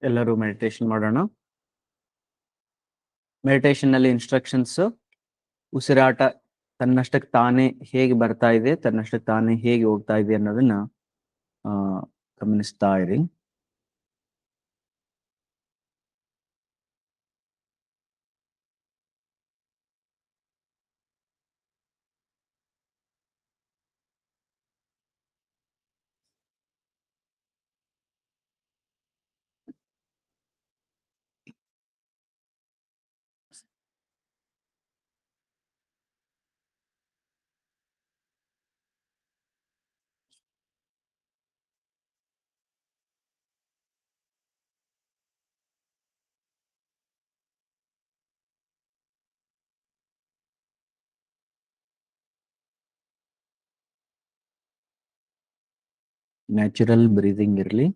ಎಲ್ಲರೂ ಮೆಡಿಟೇಷನ್ ಮಾಡೋಣ. ಮೆಡಿಟೇಷನ್ ನಲ್ಲಿ ಇನ್ಸ್ಟ್ರಕ್ಷನ್ಸ್, ಉಸಿರಾಟ ತನ್ನಷ್ಟಕ್ಕೆ ತಾನೇ ಹೇಗೆ ಬರ್ತಾ ಇದೆ, ತನ್ನಷ್ಟಕ್ಕೆ ತಾನೇ ಹೇಗೆ ಹೋಗ್ತಾ ಇದೆ ಅನ್ನೋದನ್ನ ಗಮನಿಸ್ತಾ ಇರಿ. ನ್ಯಾಚುರಲ್ ಬ್ರೀದಿಂಗ್ ಇರಲಿ.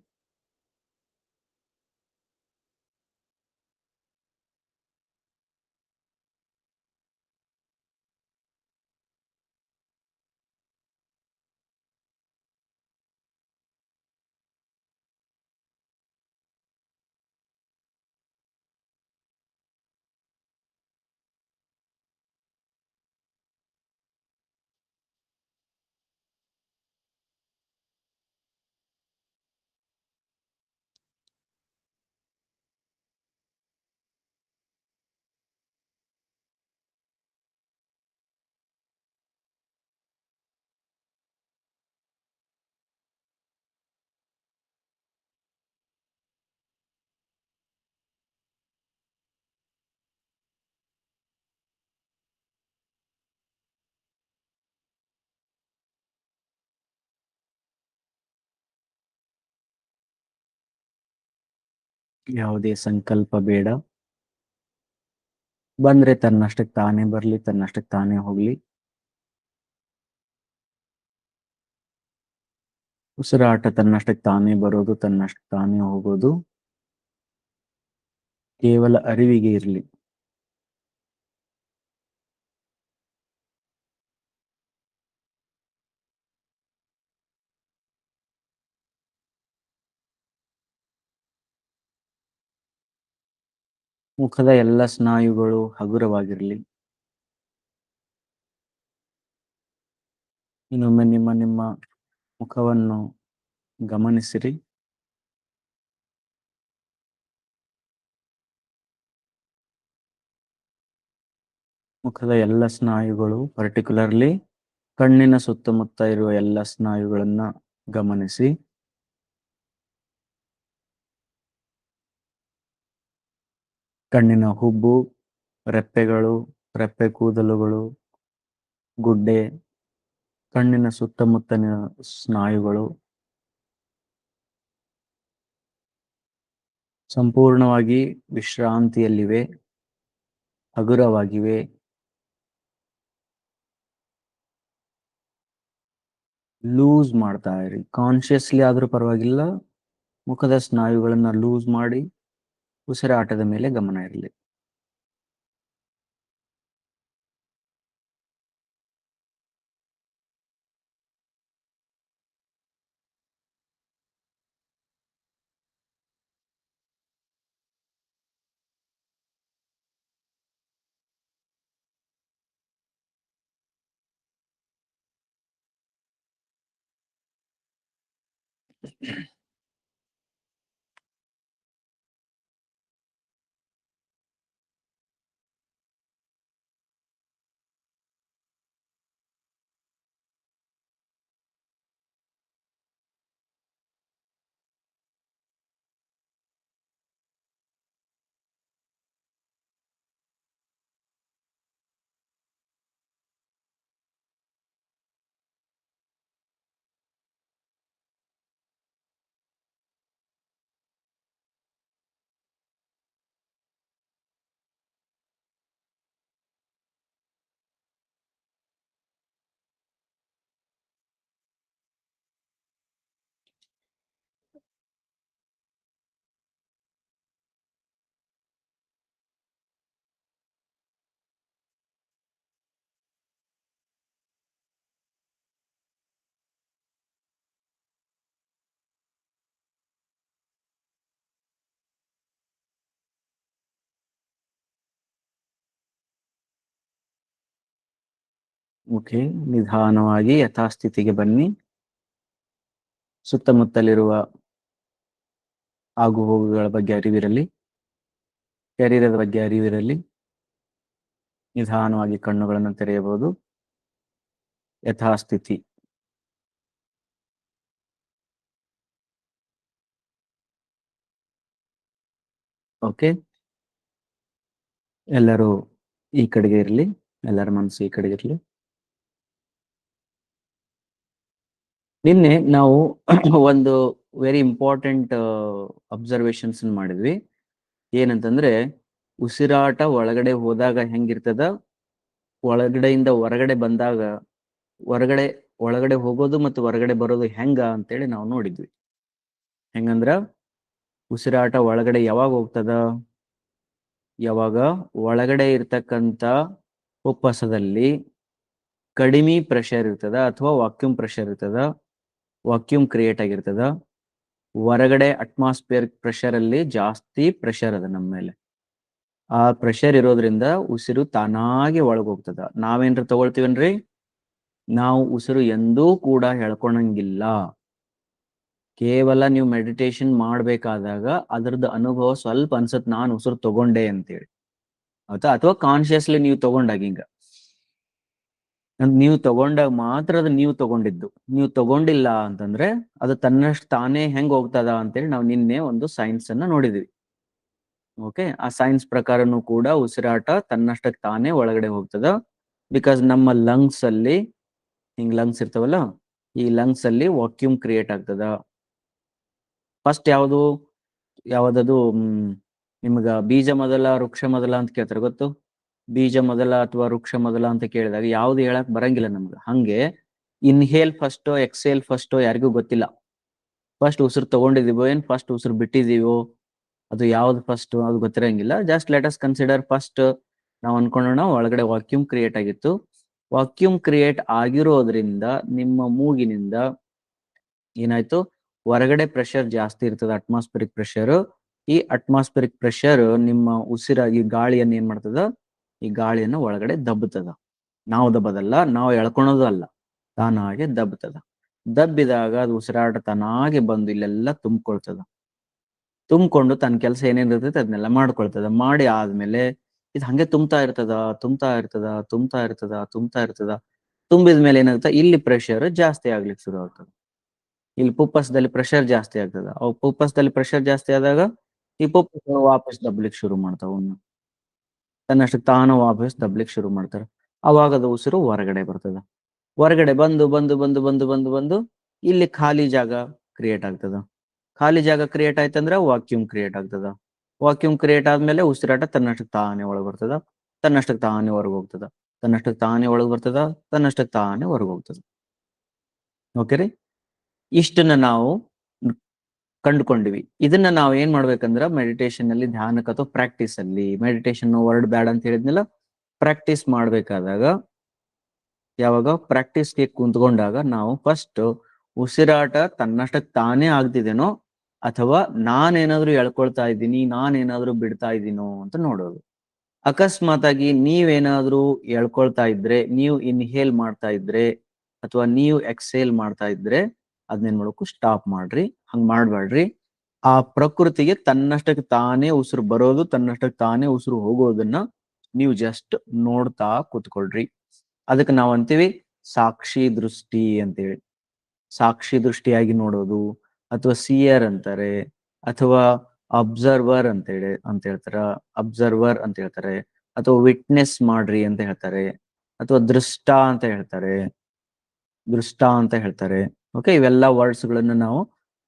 ಯಾವುದೇ ಸಂಕಲ್ಪ ಬೇಡ. ಬಂದ್ರೆ ತನ್ನಷ್ಟಕ್ಕೆ ತಾನೇ ಬರ್ಲಿ, ತನ್ನಷ್ಟಕ್ಕೆ ತಾನೇ ಹೋಗ್ಲಿ. ಉಸಿರಾಟ ತನ್ನಷ್ಟಕ್ಕೆ ತಾನೇ ಬರೋದು, ತನ್ನಷ್ಟಕ್ಕೆ ತಾನೇ ಹೋಗೋದು ಕೇವಲ ಅರಿವಿಗೆ ಇರಲಿ. ಮುಖದ ಎಲ್ಲ ಸ್ನಾಯುಗಳು ಹಗುರವಾಗಿರಲಿ. ಇನ್ನೊಮ್ಮೆ ನಿಮ್ಮ ನಿಮ್ಮ ಮುಖವನ್ನು ಗಮನಿಸಿರಿ. ಮುಖದ ಎಲ್ಲ ಸ್ನಾಯುಗಳು, ಪರ್ಟಿಕ್ಯುಲರ್ಲಿ ಕಣ್ಣಿನ ಸುತ್ತಮುತ್ತ ಇರುವ ಎಲ್ಲ ಸ್ನಾಯುಗಳನ್ನ ಗಮನಿಸಿ. ಕಣ್ಣಿನ ಹುಬ್ಬು, ರೆಪ್ಪೆಗಳು, ರೆಪ್ಪೆ ಕೂದಲುಗಳು, ಗುಡ್ಡೆ, ಕಣ್ಣಿನ ಸುತ್ತಮುತ್ತಲಿನ ಸ್ನಾಯುಗಳು ಸಂಪೂರ್ಣವಾಗಿ ವಿಶ್ರಾಂತಿಯಲ್ಲಿವೆ, ಹಗುರವಾಗಿವೆ. ಲೂಸ್ ಮಾಡ್ತಾ ಇರಿ. ಕಾನ್ಶಿಯಸ್ಲಿ ಆದ್ರೂ ಪರವಾಗಿಲ್ಲ, ಮುಖದ ಸ್ನಾಯುಗಳನ್ನ ಲೂಸ್ ಮಾಡಿ ಉಸಿರಾಟದ ಮೇಲೆ ಗಮನ ಇರಲಿ. ಓಕೆ, ನಿಧಾನವಾಗಿ ಯಥಾಸ್ಥಿತಿಗೆ ಬನ್ನಿ. ಸುತ್ತಮುತ್ತಲಿರುವ ಆಗು ಹೋಗುಗಳ ಬಗ್ಗೆ ಅರಿವಿರಲಿ, ಶರೀರದ ಬಗ್ಗೆ ಅರಿವಿರಲಿ. ನಿಧಾನವಾಗಿ ಕಣ್ಣುಗಳನ್ನು ತೆರೆಯಬಹುದು. ಯಥಾಸ್ಥಿತಿ. ಓಕೆ, ಎಲ್ಲರೂ ಈ ಕಡೆಗೆ ಇರಲಿ, ಎಲ್ಲರ ಮನಸ್ಸು ಈ ಕಡೆಗೆ ಇರಲಿ. ನಿನ್ನೆ ನಾವು ಒಂದು ವೆರಿ ಇಂಪಾರ್ಟೆಂಟ್ ಅಬ್ಸರ್ವೇಷನ್ಸ್ ಮಾಡಿದ್ವಿ. ಏನಂತಂದ್ರೆ, ಉಸಿರಾಟ ಒಳಗಡೆ ಹೋದಾಗ ಹೆಂಗಿರ್ತದ, ಒಳಗಡೆಯಿಂದ ಹೊರಗಡೆ ಬಂದಾಗ ಒಳಗಡೆ ಹೋಗೋದು ಮತ್ತು ಹೊರಗಡೆ ಬರೋದು ಹೆಂಗ ಅಂತೇಳಿ ನಾವು ನೋಡಿದ್ವಿ. ಹೆಂಗಂದ್ರ, ಉಸಿರಾಟ ಒಳಗಡೆ ಯಾವಾಗ ಹೋಗ್ತದ, ಯಾವಾಗ ಒಳಗಡೆ ಇರ್ತಕ್ಕಂಥ ಉಪ್ಪಸದಲ್ಲಿ ಕಡಿಮೆ ಪ್ರೆಷರ್ ಇರ್ತದ ಅಥವಾ ವಾಕ್ಯೂಮ್ ಪ್ರೆಷರ್ ಇರ್ತದ, ವಾಕ್ಯೂಮ್ ಕ್ರಿಯೇಟ್ ಆಗಿರ್ತದ. ಹೊರಗಡೆ ಅಟ್ಮಾಸ್ಫಿಯರ್ ಪ್ರೆಷರ್ ಅಲ್ಲಿ ಜಾಸ್ತಿ ಪ್ರೆಷರ್ ಅದ ನಮ್ಮ ಮೇಲೆ. ಆ ಪ್ರೆಷರ್ ಇರೋದ್ರಿಂದ ಉಸಿರು ತಾನಾಗಿ ಒಳಗ್ ಹೋಗ್ತದ. ನಾವೇನ್ರ ತಗೊಳ್ತೀವನ್ರಿ, ನಾವು ಉಸಿರು ಎಂದೂ ಕೂಡ ಹೇಳ್ಕೊಳಂಗಿಲ್ಲ. ಕೇವಲ ನೀವು ಮೆಡಿಟೇಷನ್ ಮಾಡ್ಬೇಕಾದಾಗ ಅದ್ರದ್ದು ಅನುಭವ ಸ್ವಲ್ಪ ಅನ್ಸತ್, ನಾನು ಉಸಿರು ತಗೊಂಡೆ ಅಂತೇಳಿ, ಆಯ್ತಾ? ಅಥವಾ ಕಾನ್ಶಿಯಸ್ಲಿ ನೀವು ತಗೊಂಡಾಗ, ಹಿಂಗ ನೀವು ತಗೊಂಡಾಗ ಮಾತ್ರ ಅದು ನೀವು ತಗೊಂಡಿದ್ದು. ನೀವು ತಗೊಂಡಿಲ್ಲ ಅಂತಂದ್ರೆ ಅದು ತನ್ನಷ್ಟು ತಾನೇ ಹೆಂಗ್ ಹೋಗ್ತದ ಅಂತೇಳಿ ನಾವು ನಿನ್ನೆ ಒಂದು ಸೈನ್ಸ್ ಅನ್ನ ನೋಡಿದ್ವಿ. ಓಕೆ, ಆ ಸೈನ್ಸ್ ಪ್ರಕಾರನು ಕೂಡ ಉಸಿರಾಟ ತನ್ನಷ್ಟಕ್ಕೆ ತಾನೇ ಒಳಗಡೆ ಹೋಗ್ತದ. ಬಿಕಾಸ್ ನಮ್ಮ ಲಂಗ್ಸ್ ಅಲ್ಲಿ, ಹಿಂಗ್ ಲಂಗ್ಸ್ ಇರ್ತಾವಲ್ಲ, ಈ ಲಂಗ್ಸ್ ಅಲ್ಲಿ ವಾಕ್ಯೂಮ್ ಕ್ರಿಯೇಟ್ ಆಗ್ತದ. ಫಸ್ಟ್ ಯಾವ್ದದು ನಿಮ್ಗ ಬೀಜ ಮೊದಲ ವೃಕ್ಷ ಮೊದಲ ಅಂತ ಕೇಳ್ತಾರೆ, ಗೊತ್ತು? ಬೀಜ ಮೊದಲ ಅಥವಾ ವೃಕ್ಷ ಮೊದಲ ಅಂತ ಕೇಳಿದಾಗ ಯಾವ್ದು ಹೇಳಕ್ ಬರಂಗಿಲ್ಲ ನಮ್ಗೆ. ಹಂಗೆ ಇನ್ಹೇಲ್ ಫಸ್ಟ್ ಎಕ್ಸೇಲ್ ಫಸ್ಟ್ ಯಾರಿಗೂ ಗೊತ್ತಿಲ್ಲ. ಫಸ್ಟ್ ಉಸಿರು ತಗೊಂಡಿದೀವೋ ಏನ್ ಫಸ್ಟ್ ಉಸಿರು ಬಿಟ್ಟಿದೀವೋ, ಅದು ಯಾವ್ದು ಫಸ್ಟ್ ಅದು ಗೊತ್ತಿರಂಗಿಲ್ಲ. Just let us consider, first ನಾವು ಅನ್ಕೊಳ್ಳೋಣ ಒಳಗಡೆ ವಾಕ್ಯೂಮ್ ಕ್ರಿಯೇಟ್ ಆಗಿತ್ತು. ವಾಕ್ಯೂಮ್ ಕ್ರಿಯೇಟ್ ಆಗಿರೋದ್ರಿಂದ ನಿಮ್ಮ ಮೂಗಿನಿಂದ ಏನಾಯ್ತು, ಹೊರಗಡೆ ಪ್ರೆಷರ್ ಜಾಸ್ತಿ ಇರ್ತದೆ, ಅಟ್ಮಾಸ್ಫಿರಿಕ್ ಪ್ರೆಷರ್. ಈ ಅಟ್ಮಾಸ್ಫಿರಿಕ್ ಪ್ರೆಷರ್ ನಿಮ್ಮ ಈ ಗಾಳಿಯನ್ನು ಏನ್ ಮಾಡ್ತದ, ಈ ಗಾಳಿಯನ್ನು ಒಳಗಡೆ ದಬ್ಬುತ್ತದ. ನಾವು ದಬ್ಬದಲ್ಲ, ನಾವು ಎಳ್ಕೊಳೋದು ಅಲ್ಲ, ತಾನಾಗೆ ದಬ್ಬುತ್ತದ. ದಬ್ಬಿದಾಗ ಅದು ಉಸಿರಾಟ ತಾನಾಗೆ ಬಂದು ಇಲ್ಲೆಲ್ಲ ತುಂಬಿಕೊಂಡು ತನ್ನ ಕೆಲಸ ಏನೇನಿರ್ತೈತೆ ಅದನ್ನೆಲ್ಲ ಮಾಡ್ಕೊಳ್ತದ. ಮಾಡಿ ಆದ್ಮೇಲೆ ಇದು ಹಂಗೆ ತುಂಬ್ತಾ ಇರ್ತದ. ತುಂಬಿದ್ಮೇಲೆ ಏನಾಗುತ್ತೆ, ಇಲ್ಲಿ ಪ್ರೆಷರ್ ಜಾಸ್ತಿ ಆಗ್ಲಿಕ್ಕೆ ಶುರು ಆಗ್ತದೆ. ಇಲ್ಲಿ ಪುಪ್ಪಸದಲ್ಲಿ ಪ್ರೆಷರ್ ಜಾಸ್ತಿ ಆಗ್ತದ. ಅವು ಪುಪ್ಪಸದಲ್ಲಿ ಪ್ರೆಷರ್ ಜಾಸ್ತಿ ಆದಾಗ ಈ ಪುಪ್ಪಸ ವಾಪಸ್ ದಬ್ಲಿಕ್ಕೆ ಶುರು ಮಾಡ್ತಾವ. ತನ್ನಷ್ಟಕ್ಕೆ ತಾನು ವಾಪಸ್ ದಬ್ಲಿಕ್ಕೆ ಶುರು ಮಾಡ್ತಾರೆ. ಅವಾಗ ಅದು ಉಸಿರು ಹೊರಗಡೆ ಬರ್ತದ. ಹೊರಗಡೆ ಬಂದು ಇಲ್ಲಿ ಖಾಲಿ ಜಾಗ ಕ್ರಿಯೇಟ್ ಆಗ್ತದ. ಖಾಲಿ ಜಾಗ ಕ್ರಿಯೇಟ್ ಆಯ್ತಂದ್ರೆ ವಾಕ್ಯೂಮ್ ಕ್ರಿಯೇಟ್ ಆಗ್ತದ. ವಾಕ್ಯೂಮ್ ಕ್ರಿಯೇಟ್ ಆದ್ಮೇಲೆ ಉಸಿರಾಟ ತನ್ನಷ್ಟಕ್ಕೆ ತಾನೇ ಒಳಗೆ ಬರ್ತದ, ತನ್ನಷ್ಟಕ್ಕೆ ತಾನೇ ಹೊರಗೆ ಹೋಗ್ತದ, ತನ್ನಷ್ಟಕ್ಕೆ ತಾನೇ ಒಳಗೆ ಬರ್ತದ, ತನ್ನಷ್ಟಕ್ಕೆ ತಾನೇ ಹೊರಗೆ ಹೋಗ್ತದ. ಓಕೆ ರೀ, ಇಷ್ಟನ್ನ ನಾವು ಕಂಡುಕೊಂಡಿವಿ. ಇದನ್ನ ನಾವು ಏನ್ ಮಾಡ್ಬೇಕಂದ್ರ ಮೆಡಿಟೇಷನ್ ಅಲ್ಲಿ, ಧ್ಯಾನಕ್ಕೆ ಅಥವಾ ಪ್ರಾಕ್ಟೀಸ್ ಅಲ್ಲಿ, ಮೆಡಿಟೇಷನ್ ವರ್ಡ್ ಬ್ಯಾಡ್ ಅಂತ ಹೇಳಿದ್ನಲ್ಲ, ಪ್ರಾಕ್ಟೀಸ್ ಮಾಡ್ಬೇಕಾದಾಗ, ಯಾವಾಗ ಪ್ರಾಕ್ಟೀಸ್ಗೆ ಕುಂತ್ಕೊಂಡಾಗ ನಾವು ಫಸ್ಟ್ ಉಸಿರಾಟ ತನ್ನಷ್ಟಕ್ಕೆ ತಾನೇ ಆಗ್ತಿದೇನೋ ಅಥವಾ ನಾನೇನಾದ್ರೂ ಎಳ್ಕೊಳ್ತಾ ಇದ್ದೀನಿ, ನಾನೇನಾದ್ರೂ ಬಿಡ್ತಾ ಇದ್ದೀನೋ ಅಂತ ನೋಡೋದು. ಅಕಸ್ಮಾತ್ ಆಗಿ ನೀವೇನಾದ್ರೂ ಎಳ್ಕೊಳ್ತಾ ಇದ್ರೆ, ನೀವು ಇನ್ಹೇಲ್ ಮಾಡ್ತಾ ಇದ್ರೆ ಅಥವಾ ನೀವು ಎಕ್ಸೇಲ್ ಮಾಡ್ತಾ ಇದ್ರೆ ಅದನ್ನೇನ್ ಮಾಡ್ಬೇಕು, ಸ್ಟಾಪ್ ಮಾಡ್ರಿ. ಹಂಗ್ ಮಾಡ್ಬೇಡ್ರಿ. ಆ ಪ್ರಕೃತಿಗೆ ತನ್ನಷ್ಟಕ್ಕೆ ತಾನೇ ಉಸಿರು ಬರೋದು, ತನ್ನಷ್ಟಕ್ಕೆ ತಾನೇ ಉಸಿರು ಹೋಗೋದನ್ನ ನೀವು ಜಸ್ಟ್ ನೋಡ್ತಾ ಕೂತ್ಕೊಳ್ರಿ. ಅದಕ್ಕೆ ನಾವ್ ಅಂತೀವಿ ಸಾಕ್ಷಿ ದೃಷ್ಟಿ ಅಂತೇಳಿ. ಸಾಕ್ಷಿ ದೃಷ್ಟಿಯಾಗಿ ನೋಡೋದು, ಅಥವಾ ಸಿಯರ್ ಅಂತಾರೆ, ಅಥವಾ ಅಬ್ಸರ್ವರ್ ಅಂತ ಹೇಳ್ತಾರ, ಅಬ್ಸರ್ವರ್ ಅಂತ ಹೇಳ್ತಾರೆ, ಅಥವಾ ವಿಟ್ನೆಸ್ ಮಾಡ್ರಿ ಅಂತ ಹೇಳ್ತಾರೆ, ಅಥವಾ ದೃಷ್ಟ ಅಂತ ಹೇಳ್ತಾರೆ. ಓಕೆ, ಇವೆಲ್ಲ ವರ್ಡ್ಸ್ ಗಳನ್ನ ನಾವು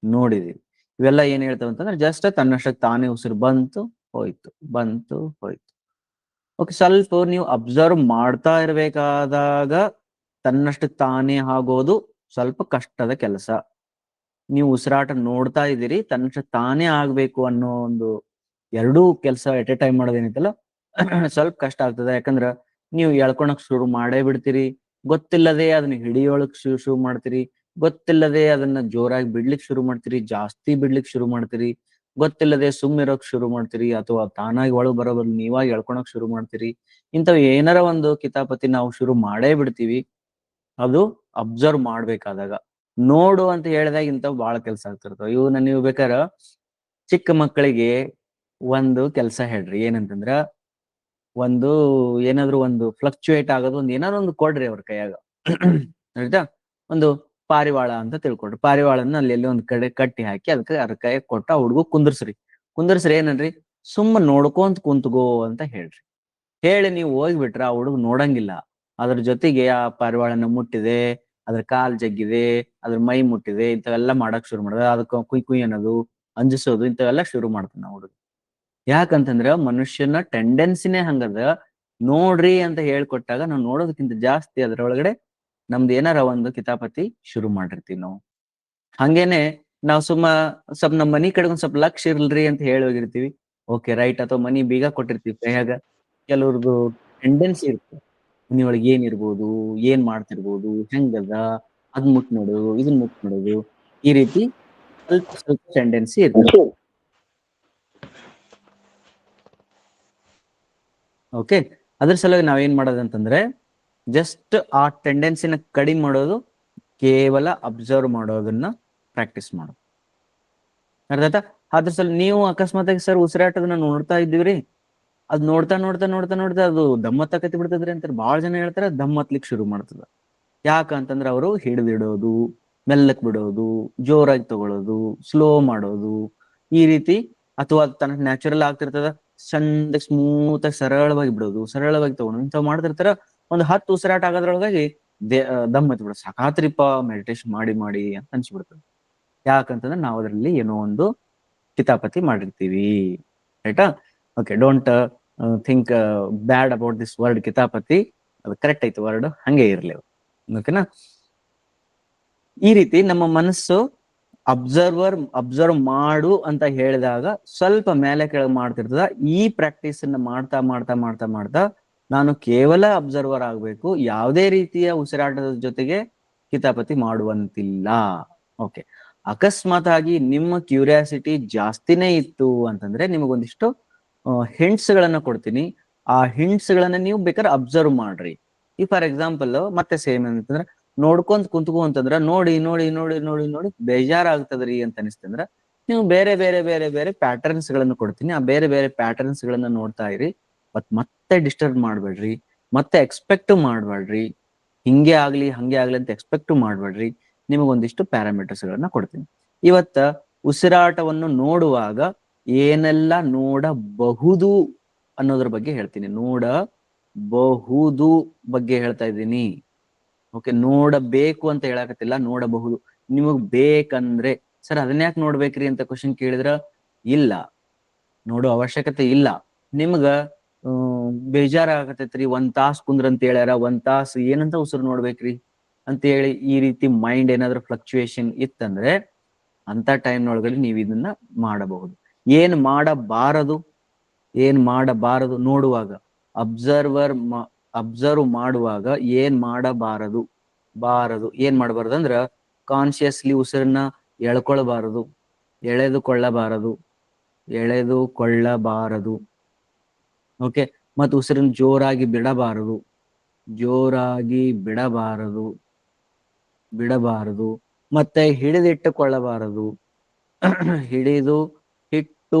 ನೋಡಿದೀವಿ. ಇವೆಲ್ಲ ಏನ್ ಹೇಳ್ತಾವ ಅಂತಂದ್ರೆ, ಜಸ್ಟ್ ತನ್ನಷ್ಟಕ್ಕೆ ತಾನೇ ಉಸಿರು ಬಂತು ಹೋಯ್ತು. ಓಕೆ, ಸ್ವಲ್ಪ ನೀವು ಅಬ್ಸರ್ವ್ ಮಾಡ್ತಾ ಇರ್ಬೇಕಾದಾಗ ತನ್ನಷ್ಟಕ್ಕೆ ತಾನೇ ಆಗೋದು ಸ್ವಲ್ಪ ಕಷ್ಟದ ಕೆಲಸ. ನೀವು ಉಸಿರಾಟ ನೋಡ್ತಾ ಇದ್ದೀರಿ, ತನ್ನಷ್ಟಕ್ಕೆ ತಾನೇ ಆಗ್ಬೇಕು ಅನ್ನೋ ಒಂದು ಎರಡೂ ಕೆಲಸ ಎಟ್ ಎ ಟೈಮ್ ಮಾಡೋದೇನಿತ್ತಲ್ಲ ಸ್ವಲ್ಪ ಕಷ್ಟ ಆಗ್ತದೆ. ಯಾಕಂದ್ರ ನೀವು ಎಳ್ಕೊಳಕ್ ಶುರು ಮಾಡೇ ಬಿಡ್ತೀರಿ, ಗೊತ್ತಿಲ್ಲದೆ ಅದನ್ನ ಹಿಡಿಯೋಳಕ್ ಶುರು ಮಾಡ್ತೀರಿ, ಗೊತ್ತಿಲ್ಲದೆ ಅದನ್ನ ಜೋರಾಗಿ ಬಿಡ್ಲಿಕ್ಕೆ ಶುರು ಮಾಡ್ತೀರಿ, ಜಾಸ್ತಿ ಬಿಡ್ಲಿಕ್ಕೆ ಶುರು ಮಾಡ್ತೀರಿ, ಗೊತ್ತಿಲ್ಲದೆ ಸುಮ್ಮಿರೋಕ್ ಶುರು ಮಾಡ್ತೀರಿ, ಅಥವಾ ತಾನಾಗಿ ಒಳಗ್ ಬರೋ ಬದಲು ನೀವಾಗಿ ಎಳ್ಕೊಳಕ್ ಶುರು ಮಾಡ್ತೀರಿ. ಇಂಥವ್ ಏನಾರ ಒಂದು ಕಿತಾಪತಿ ನಾವು ಶುರು ಮಾಡೇ ಬಿಡ್ತೀವಿ. ಅದು ಅಬ್ಸರ್ವ್ ಮಾಡ್ಬೇಕಾದಾಗ. ನೋಡು ಅಂತ ಹೇಳಿದಾಗ ಇಂಥವು ಬಹಳ ಕೆಲಸ ಆಗ್ತಿರ್ತಾವ. ಇವನ್ನ ನೀವು ಬೇಕಾದ್ರ ಚಿಕ್ಕ ಮಕ್ಕಳಿಗೆ ಒಂದು ಕೆಲಸ ಹೇಳ್ರಿ, ಏನಂತಂದ್ರ ಒಂದು ಏನಾದ್ರು ಒಂದು ಫ್ಲಕ್ಚುಯೇಟ್ ಆಗೋದು ಒಂದ್ ಏನಾದ್ರು ಒಂದು ಕೊಡ್ರಿ ಅವ್ರ ಕೈಯಾಗ. ಆಯ್ತಾ? ಒಂದು ಪಾರಿವಾಳ ಅಂತ ತಿಳ್ಕೊಡ್ರಿ. ಪಾರಿವಾಳನ್ನ ಅಲ್ಲಿ ಎಲ್ಲಿ ಒಂದ್ ಕಡೆ ಕಟ್ಟಿ ಹಾಕಿ ಅದಕ್ಕೆ ಅದ್ರ ಕೈಯಾಗ ಕೊಟ್ಟು ಆ ಹುಡುಗ ಕುಂದರ್ಸ್ರಿ ಏನನ್ರಿ, ಸುಮ್ಮ ನೋಡ್ಕೊಂತ ಕುಂತ್ಗೋ ಅಂತ ಹೇಳ್ರಿ. ಹೇಳಿ ನೀವು ಹೋಗ್ಬಿಟ್ರ ಆ ಹುಡುಗ ನೋಡಂಗಿಲ್ಲ. ಅದ್ರ ಜೊತೆಗೆ ಆ ಪಾರಿವಾಳನ ಮುಟ್ಟಿದೆ, ಅದ್ರ ಕಾಲ್ ಜಗ್ಗಿದೆ, ಅದ್ರ ಮೈ ಮುಟ್ಟಿದೆ, ಇಂಥವೆಲ್ಲ ಮಾಡಕ್ ಶುರು ಮಾಡಿದ, ಅದಕ್ಕ ಕುಯ್ ಕುಯ್ ಅನ್ನೋದು, ಅಂಜಿಸೋದು, ಇಂಥವೆಲ್ಲ ಶುರು ಮಾಡ್ತಾನ ಹುಡುಗ. ಯಾಕಂತಂದ್ರ ಮನುಷ್ಯನ ಟೆಂಡೆನ್ಸಿನೇ ಹಂಗದ. ನೋಡ್ರಿ ಅಂತ ಹೇಳ್ಕೊಟ್ಟಾಗ ನಾವು ನೋಡೋದಕ್ಕಿಂತ ಜಾಸ್ತಿ ಅದ್ರೊಳಗಡೆ ನಮ್ದು ಏನಾರ ಒಂದು ಕಿತಾಪತಿ ಶುರು ಮಾಡಿರ್ತೀವಿ ನಾವು. ಹಂಗೇನೆ ನಾವು ಸ್ವಲ್ಪ ನಮ್ ಮನಿ ಕಡೆ ಒಂದ್ ಸ್ವಲ್ಪ ಲಕ್ಷ ಇರ್ಲ್ರಿ ಅಂತ ಹೇಳಿ ಹೋಗಿರ್ತೀವಿ. ಓಕೆ ರೈಟ್, ಅಥವಾ ಮನಿ ಬೀಗ ಕೊಟ್ಟಿರ್ತೀವಿ ಕೈಯಾಗ. ಕೆಲವ್ರದ್ದು ಟೆಂಡೆನ್ಸಿ ಇರುತ್ತೆ, ಮನಿಯೊಳಗೆ ಏನಿರ್ಬೋದು, ಏನ್ ಮಾಡ್ತಿರ್ಬೋದು, ಹೆಂಗದ, ಅದ್ ಮುಟ್ ನೋಡೋದು, ಇದನ್ ಮುಟ್ ನೋಡೋದು, ಈ ರೀತಿ ಸ್ವಲ್ಪ ಸ್ವಲ್ಪ ಟೆಂಡೆನ್ಸಿ ಇರ್ತದೆ. ಓಕೆ, ಅದ್ರ ಸಲುವಾಗಿ ನಾವೇನ್ ಮಾಡೋದಂತಂದ್ರೆ ಜಸ್ಟ್ ಆ ಟೆಂಡೆನ್ಸಿನ ಕಡಿಮೆ ಮಾಡೋದು, ಕೇವಲ ಅಬ್ಸರ್ವ್ ಮಾಡೋದನ್ನ ಪ್ರಾಕ್ಟೀಸ್ ಮಾಡೋದು. ಅರ್ಥ ಆಯ್ತಾ? ಅದ್ರ ಸಲ ನೀವು ಅಕಸ್ಮಾತ್ ಆಗಿ ಸರ್ ಉಸಿರಾಟದನ್ನ ನೋಡ್ತಾ ಇದ್ದೀವ್ರಿ, ಅದ್ ನೋಡ್ತಾ ನೋಡ್ತಾ ನೋಡ್ತಾ ನೋಡ್ತಾ ಅದು ದಮ್ಮತ್ತಕತಿ ಬಿಡ್ತದ್ರಿ ಅಂತಾರೆ. ಬಹಳ ಜನ ಹೇಳ್ತಾರೆ ದಮ್ ಹತ್ಲಿಕ್ ಶುರು ಮಾಡ್ತದ. ಯಾಕಂತಂದ್ರೆ ಅವರು ಹಿಡಿದಿಡೋದು, ಮೆಲ್ಲಕ್ ಬಿಡೋದು, ಜೋರಾಗಿ ತಗೊಳ್ಳೋದು, ಸ್ಲೋ ಮಾಡೋದು, ಈ ರೀತಿ. ಅಥವಾ ತನಗ್ ನ್ಯಾಚುರಲ್ ಆಗ್ತಿರ್ತದ, ಚಂದ ಸ್ಮೂತ್ ಆಗಿ ಸರಳವಾಗಿ ಬಿಡೋದು, ಸರಳವಾಗಿ ತಗೊಳೋದು, ಇಂಥವ್ ಮಾಡ್ತಿರ್ತಾರ. ಒಂದು 10 ಉಸಿರಾಟ ಆಗೋದ್ರೊಳಗಾಗಿ ದಮ್ ಹತ್ತಿ ಬಿಡೋದು. ಸಾಕಾತ್ರಿಪ್ಪ ಮೆಡಿಟೇಷನ್ ಮಾಡಿ ಮಾಡಿ ಅಂತ ಅನ್ಸ್ಬಿಡ್ತದೆ. ಯಾಕಂತಂದ್ರೆ ನಾವು ಅದರಲ್ಲಿ ಏನೋ ಒಂದು ಕಿತಾಪತಿ ಮಾಡಿರ್ತೀವಿ. ರೈಟಾ? Okay, don't think bad about this word ಕಿತಾಪತಿ. ಅದು ಕರೆಕ್ಟ್ ಐತಿ ವರ್ಡ್, ಹಂಗೆ ಇರ್ಲಿ. ಓಕೆನಾ? ಈ ರೀತಿ ನಮ್ಮ ಮನಸ್ಸು ಅಬ್ಸರ್ವ್ ಮಾಡು ಅಂತ ಹೇಳಿದಾಗ ಸ್ವಲ್ಪ ಮೇಲೆ ಕೆಳಗೆ ಮಾಡ್ತಿರ್ತದ. ಈ ಪ್ರಾಕ್ಟೀಸ್ ಅನ್ನ ಮಾಡ್ತಾ ಮಾಡ್ತಾ ಮಾಡ್ತಾ ಮಾಡ್ತಾ ನಾನು ಕೇವಲ ಅಬ್ಸರ್ವರ್ ಆಗ್ಬೇಕು, ಯಾವುದೇ ರೀತಿಯ ಉಸಿರಾಟದ ಜೊತೆಗೆ ಕಿತಾಪತಿ ಮಾಡುವಂತಿಲ್ಲ. ಓಕೆ, ಅಕಸ್ಮಾತ್ ಆಗಿ ನಿಮ್ಮ ಕ್ಯೂರಿಯಾಸಿಟಿ ಜಾಸ್ತಿನೇ ಇತ್ತು ಅಂತಂದ್ರೆ ನಿಮಗೊಂದಿಷ್ಟು ಹಿಂಟ್ಸ್ ಗಳನ್ನ ಕೊಡ್ತೀನಿ. ಆ ಹಿಂಟ್ಸ್ ಗಳನ್ನ ನೀವು ಬೇಕಾದ್ರೆ ಅಬ್ಸರ್ವ್ ಮಾಡ್ರಿ. ಈ ಫಾರ್ ಎಕ್ಸಾಂಪಲ್ ಮತ್ತೆ ಸೇಮ್ ಅಂತಂದ್ರೆ ನೋಡ್ಕೊಂತ ಕುಂತ್ಕೋ ಅಂತಂದ್ರ ನೋಡಿ ನೋಡಿ ನೋಡಿ ನೋಡಿ ನೋಡಿ ಬೇಜಾರಾಗ್ತದ್ರಿ ಅಂತ ಅನಿಸ್ತಂದ್ರ ನೀವು ಬೇರೆ ಬೇರೆ ಬೇರೆ ಬೇರೆ ಪ್ಯಾಟರ್ನ್ಸ್ ಗಳನ್ನು ಕೊಡ್ತೀನಿ. ಆ ಬೇರೆ ಬೇರೆ ಪ್ಯಾಟರ್ನ್ಸ್ ಗಳನ್ನ ನೋಡ್ತಾ ಇರಿ. ಮತ್ತೆ ಡಿಸ್ಟರ್ಬ್ ಮಾಡ್ಬೇಡ್ರಿ, ಮತ್ತೆ ಎಕ್ಸ್ಪೆಕ್ಟ್ ಮಾಡ್ಬೇಡ್ರಿ. ಹಿಂಗೆ ಆಗ್ಲಿ ಹಂಗೆ ಆಗ್ಲಿ ಅಂತ ಎಕ್ಸ್ಪೆಕ್ಟ್ ಮಾಡ್ಬೇಡ್ರಿ. ನಿಮಗೊಂದಿಷ್ಟು ಪ್ಯಾರಾಮೀಟರ್ಸ್ ಗಳನ್ನ ಕೊಡ್ತೀನಿ. ಇವತ್ತ ಉಸಿರಾಟವನ್ನು ನೋಡುವಾಗ ಏನೆಲ್ಲ ನೋಡಬಹುದು ಅನ್ನೋದ್ರ ಬಗ್ಗೆ ಹೇಳ್ತೀನಿ. ನೋಡಬಹುದು ಬಗ್ಗೆ ಹೇಳ್ತಾ ಇದ್ದೀನಿ. ಓಕೆ, ನೋಡಬೇಕು ಅಂತ ಹೇಳಕತ್ತಿಲ್ಲ, ನೋಡಬಹುದು. ನಿಮಗ್ ಬೇಕಂದ್ರೆ ಸರ್ ಅದನ್ಯಾಕೆ ನೋಡ್ಬೇಕ್ರಿ ಅಂತ ಕ್ವಶನ್ ಕೇಳಿದ್ರ, ಇಲ್ಲ, ನೋಡೋ ಅವಶ್ಯಕತೆ ಇಲ್ಲ. ನಿಮ್ಗ ಬೇಜಾರಾಗತೈತ್ರಿ, 1 ತಾಸ್ ಕುಂದ್ರ ಅಂತ ಹೇಳ್ಯಾರ, 1 ತಾಸು ಏನಂತ ಉಸಿರು ನೋಡ್ಬೇಕ್ರಿ ಅಂತ ಹೇಳಿ ಈ ರೀತಿ ಮೈಂಡ್ ಏನಾದ್ರು ಫ್ಲಕ್ಚುಯೇಷನ್ ಇತ್ತಂದ್ರೆ ಅಂತ ಟೈಮ್ನೊಳಗಡೆ ನೀವು ಇದನ್ನ ಮಾಡಬಹುದು. ಏನ್ ಮಾಡಬಾರದು ನೋಡುವಾಗ, ಅಬ್ಸರ್ವ್ ಮಾಡುವಾಗ ಏನ್ ಮಾಡಬಾರದು ಏನ್ ಮಾಡಬಾರದು ಅಂದ್ರ ಕಾನ್ಶಿಯಸ್ಲಿ ಉಸಿರನ್ನ ಎಳೆದುಕೊಳ್ಳಬಾರದು. ಓಕೆ, ಮತ್ತು ಉಸಿರನ್ನ ಜೋರಾಗಿ ಬಿಡಬಾರದು. ಮತ್ತೆ ಹಿಡಿದಿಟ್ಟುಕೊಳ್ಳಬಾರದು.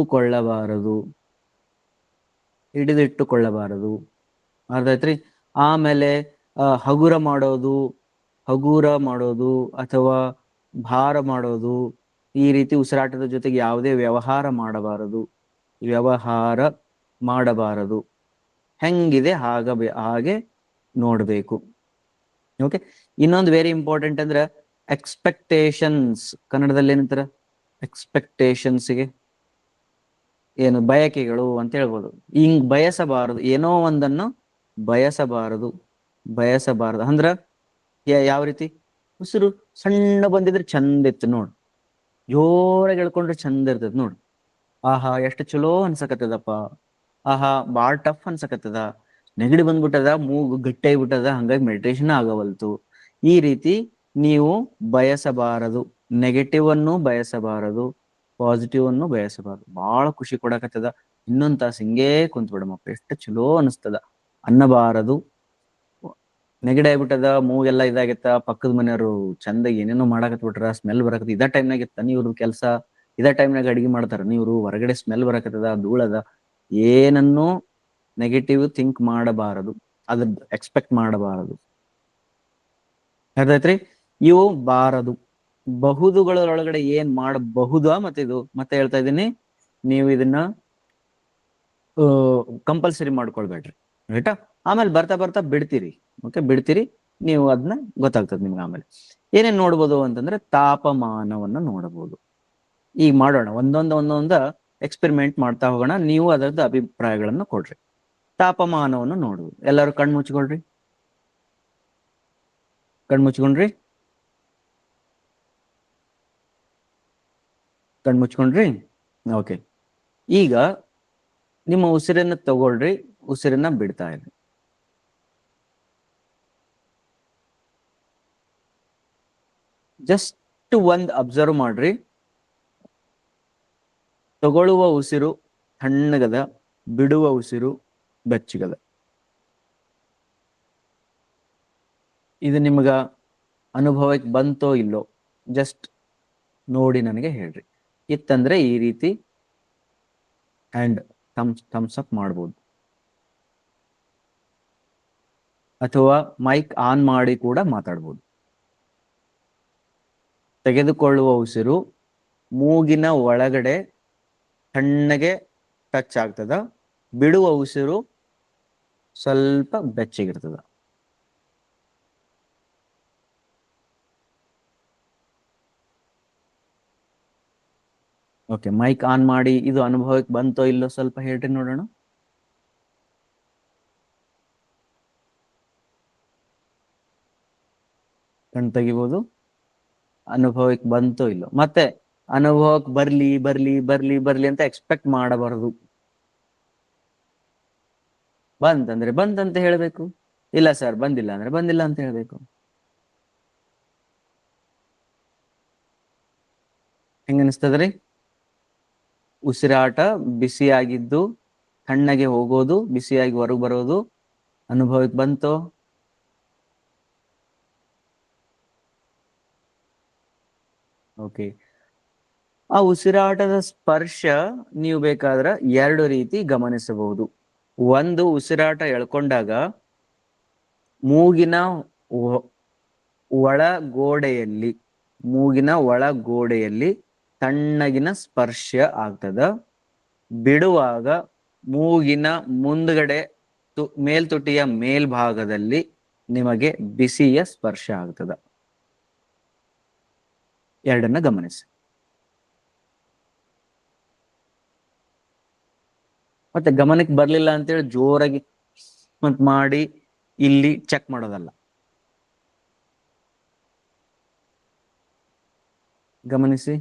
ಹಿಡಿದಿಟ್ಟುಕೊಳ್ಳಬಾರದು. ಅರ್ಥ ಆಯ್ತ್ರಿ? ಆಮೇಲೆ ಹಗುರ ಮಾಡೋದು ಅಥವಾ ಭಾರ ಮಾಡೋದು, ಈ ರೀತಿ ಉಸಿರಾಟದ ಜೊತೆಗೆ ಯಾವುದೇ ವ್ಯವಹಾರ ಮಾಡಬಾರದು. ಹೆಂಗಿದೆ ಹಾಗೆ ನೋಡ್ಬೇಕು. ಓಕೆ, ಇನ್ನೊಂದು ವೆರಿ ಇಂಪಾರ್ಟೆಂಟ್ ಅಂದ್ರೆ ಎಕ್ಸ್ಪೆಕ್ಟೇಷನ್ಸ್. ಕನ್ನಡದಲ್ಲಿ ಏನಂತಾರ ಎಕ್ಸ್ಪೆಕ್ಟೇಷನ್ಸ್ಗೆ? ಏನು, ಬಯಕೆಗಳು ಅಂತ ಹೇಳ್ಬೋದು. ಹಿಂಗ್ ಬಯಸಬಾರದು, ಏನೋ ಒಂದನ್ನು ಬಯಸಬಾರದು. ಅಂದ್ರ ಯಾವ ರೀತಿ? ಉಸಿರು ಸಣ್ಣ ಬಂದಿದ್ರೆ ಚಂದ ಇತ್ತು ನೋಡ್, ಜೋರಾಗಿ ಎಳ್ಕೊಂಡ್ರೆ ಚಂದ ಇರ್ತದ ನೋಡ್. ಆಹಾ ಎಷ್ಟು ಚಲೋ ಅನ್ಸಕತ್ತದಪ್ಪ, ಆಹಾ ಬಾಳ್ ಟಫ್ ಅನ್ಸಕತ್ತದ, ನೆಗಡಿ ಬಂದ್ಬಿಟ್ಟದ, ಮೂಗು ಗಟ್ಟಿ ಆಗ್ಬಿಟ್ಟದ, ಹಂಗಾಗಿ ಮೆಡಿಟೇಷನ್ ಆಗವಲ್ತು. ಈ ರೀತಿ ನೀವು ಬಯಸಬಾರದು. ನೆಗೆಟಿವ್ ಅನ್ನು ಬಯಸಬಾರದು, ಪಾಸಿಟಿವ್ ಅನ್ನು ಬಯಸಬಾರದು. ಬಹಳ ಖುಷಿ ಕೊಡಕತ್ತದ, ಇನ್ನೊಂದ್ ತಾಸು ಹಿಂಗೇ ಕುಂತ್ ಬಿಡಮಪ್ಪ, ಎಷ್ಟು ಚಲೋ ಅನಿಸ್ತದ ಅನ್ನಬಾರದು. ನೆಗಡಿ ಆಗ್ಬಿಟ್ಟದ, ಮೂಗೆಲ್ಲ ಇದಾಗೈತ, ಪಕ್ಕದ ಮನೆಯವರು ಚಂದ ಏನೇನೋ ಮಾಡಾಕತ್ ಬಿಟ್ರ, ಸ್ಮೆಲ್ ಬರಾಕತ್ತ. ಇದ ಟೈಮ್ನಾಗ ಇತ್ತ ಇವ್ರ ಕೆಲಸ, ಇದ ಟೈಮ್ನಾಗ ಅಡಿಗೆ ಮಾಡ್ತಾರ, ನೀವ್ರು ಹೊರಗಡೆ ಸ್ಮೆಲ್ ಬರಾಕತ್ತದ, ಧೂಳದ, ಏನನ್ನು ನೆಗೆಟಿವ್ ಥಿಂಕ್ ಮಾಡಬಾರದು, ಅದ್ರ ಎಕ್ಸ್ಪೆಕ್ಟ್ ಮಾಡಬಾರದು. ಅರ್ಥಾಯ್ತ್ರಿ? ಇವು ಬಾರದು. ಬಹುದುಗಳೊಳಗಡೆ ಏನ್ ಮಾಡಬಹುದ, ಮತ್ತೆ ಇದು ಮತ್ತೆ ಹೇಳ್ತಾ ಇದ್ದೀನಿ, ನೀವು ಇದನ್ನ ಕಂಪಲ್ಸರಿ ಮಾಡ್ಕೊಳ್ಬೇಡ್ರಿ, ರೈಟಾ? ಆಮೇಲೆ ಬರ್ತಾ ಬರ್ತಾ ಬಿಡ್ತೀರಿ, ಓಕೆ, ಬಿಡ್ತೀರಿ ನೀವು, ಅದನ್ನ ಗೊತ್ತಾಗ್ತದೆ ನಿಮ್ಗೆ. ಆಮೇಲೆ ಏನೇನ್ ನೋಡ್ಬೋದು ಅಂತಂದ್ರೆ ತಾಪಮಾನವನ್ನ ನೋಡಬಹುದು. ಈಗ ಮಾಡೋಣ, ಒಂದೊಂದ ಎಕ್ಸ್ಪೆರಿಮೆಂಟ್ ಮಾಡ್ತಾ ಹೋಗೋಣ, ನೀವು ಅದರದ್ದು ಅಭಿಪ್ರಾಯಗಳನ್ನು ಕೊಡ್ರಿ. ತಾಪಮಾನವನ್ನು ನೋಡುವುದು. ಎಲ್ಲರೂ ಕಣ್ಣು ಮುಚ್ಕೊಳ್ರಿ, ಕಣ್ಣು ಮುಚ್ಕೊಂಡ್ರಿ, ಕಣ್ಣು ಮುಚ್ಕೊಂಡ್ರಿ, ಓಕೆ. ಈಗ ನಿಮ್ಮ ಉಸಿರನ್ನ ತಗೊಳ್ರಿ, ಉಸಿರನ್ನ ಬಿಡ್ತಾ ಇರ್ರಿ. ಜಸ್ಟ್ ಒಂದ್ ಅಬ್ಸರ್ವ್ ಮಾಡ್ರಿ. ತಗೊಳ್ಳುವ ಉಸಿರು ತಣ್ಣಗದ, ಬಿಡುವ ಉಸಿರು ಬೆಚ್ಚಗದ. ಇದು ನಿಮ್ಗ ಅನುಭವಕ್ಕೆ ಬಂತೋ ಇಲ್ಲೋ ಜಸ್ಟ್ ನೋಡಿ ನನಗೆ ಹೇಳ್ರಿ. ಇತ್ತಂದ್ರೆ ಈ ರೀತಿ ಹ್ಯಾಂಡ್ ಥಮ್ಸ್ ಅಪ್ ಮಾಡ್ಬೋದು, ಅಥವಾ ಮೈಕ್ ಆನ್ ಮಾಡಿ ಕೂಡ ಮಾತಾಡ್ಬೋದು. ತೆಗೆದುಕೊಳ್ಳುವ ಉಸಿರು ಮೂಗಿನ ಒಳಗಡೆ ತಣ್ಣಗೆ ಟಚ್ ಆಗ್ತದ, ಬಿಡುವ ಉಸಿರು ಸ್ವಲ್ಪ ಬೆಚ್ಚಗಿರ್ತದ. ಓಕೆ, ಮೈಕ್ ಆನ್ ಮಾಡಿ ಇದು ಅನುಭವಕ್ಕೆ ಬಂತೋ ಇಲ್ಲೋ ಸ್ವಲ್ಪ ಹೇಳ್ರಿ ನೋಡೋಣ. ಕಣ್ ತೆಗಿಬೋದು, ಅನುಭವಕ್ಕೆ ಬಂತೋ ಇಲ್ಲೋ. ಮತ್ತೆ ಅನುಭವಕ್ಕೆ ಬರ್ಲಿ ಬರ್ಲಿ ಬರ್ಲಿ ಬರ್ಲಿ ಅಂತ ಎಕ್ಸ್ಪೆಕ್ಟ್ ಮಾಡಬಾರದು. ಬಂತಂದ್ರೆ ಬಂತಂತ ಹೇಳ್ಬೇಕು, ಇಲ್ಲ ಸರ್ ಬಂದಿಲ್ಲ ಅಂದ್ರೆ ಬಂದಿಲ್ಲ ಅಂತ ಹೇಳ್ಬೇಕು. ಹೆಂಗನಿಸ್ತದ್ರಿ? ಉಸಿರಾಟ ಬಿಸಿಯಾಗಿದ್ದು ತಣ್ಣಗೆ ಹೋಗೋದು, ಬಿಸಿಯಾಗಿ ಹೊರಗೆ ಬರೋದು ಅನುಭವಕ್ಕೆ ಬಂತೋ? ಓಕೆ. ಆ ಉಸಿರಾಟದ ಸ್ಪರ್ಶ ನೀವು ಬೇಕಾದ್ರೆ ಎರಡು ರೀತಿ ಗಮನಿಸಬಹುದು. ಒಂದು, ಉಸಿರಾಟ ಎಳ್ಕೊಂಡಾಗ ಮೂಗಿನ ಒಳಗೋಡೆಯಲ್ಲಿ ತಣ್ಣಗಿನ ಸ್ಪರ್ಶ ಆಗ್ತದ. ಬಿಡುವಾಗ ಮೂಗಿನ ಮುಂದ್ಗಡೆ ಮೇಲ್ತುಟಿಯ ಮೇಲ್ಭಾಗದಲ್ಲಿ ನಿಮಗೆ ಬಿಸಿಯ ಸ್ಪರ್ಶ ಆಗ್ತದ. ಎರಡನ್ನ ಗಮನಿಸಿ. ಮತ್ತೆ ಗಮನಕ್ಕೆ ಬರ್ಲಿಲ್ಲ ಅಂತೇಳಿ ಜೋರಾಗಿ ಮಾಡಿ ಇಲ್ಲಿ ಚೆಕ್ ಮಾಡೋದಲ್ಲ. ಗಮನಿಸಿ.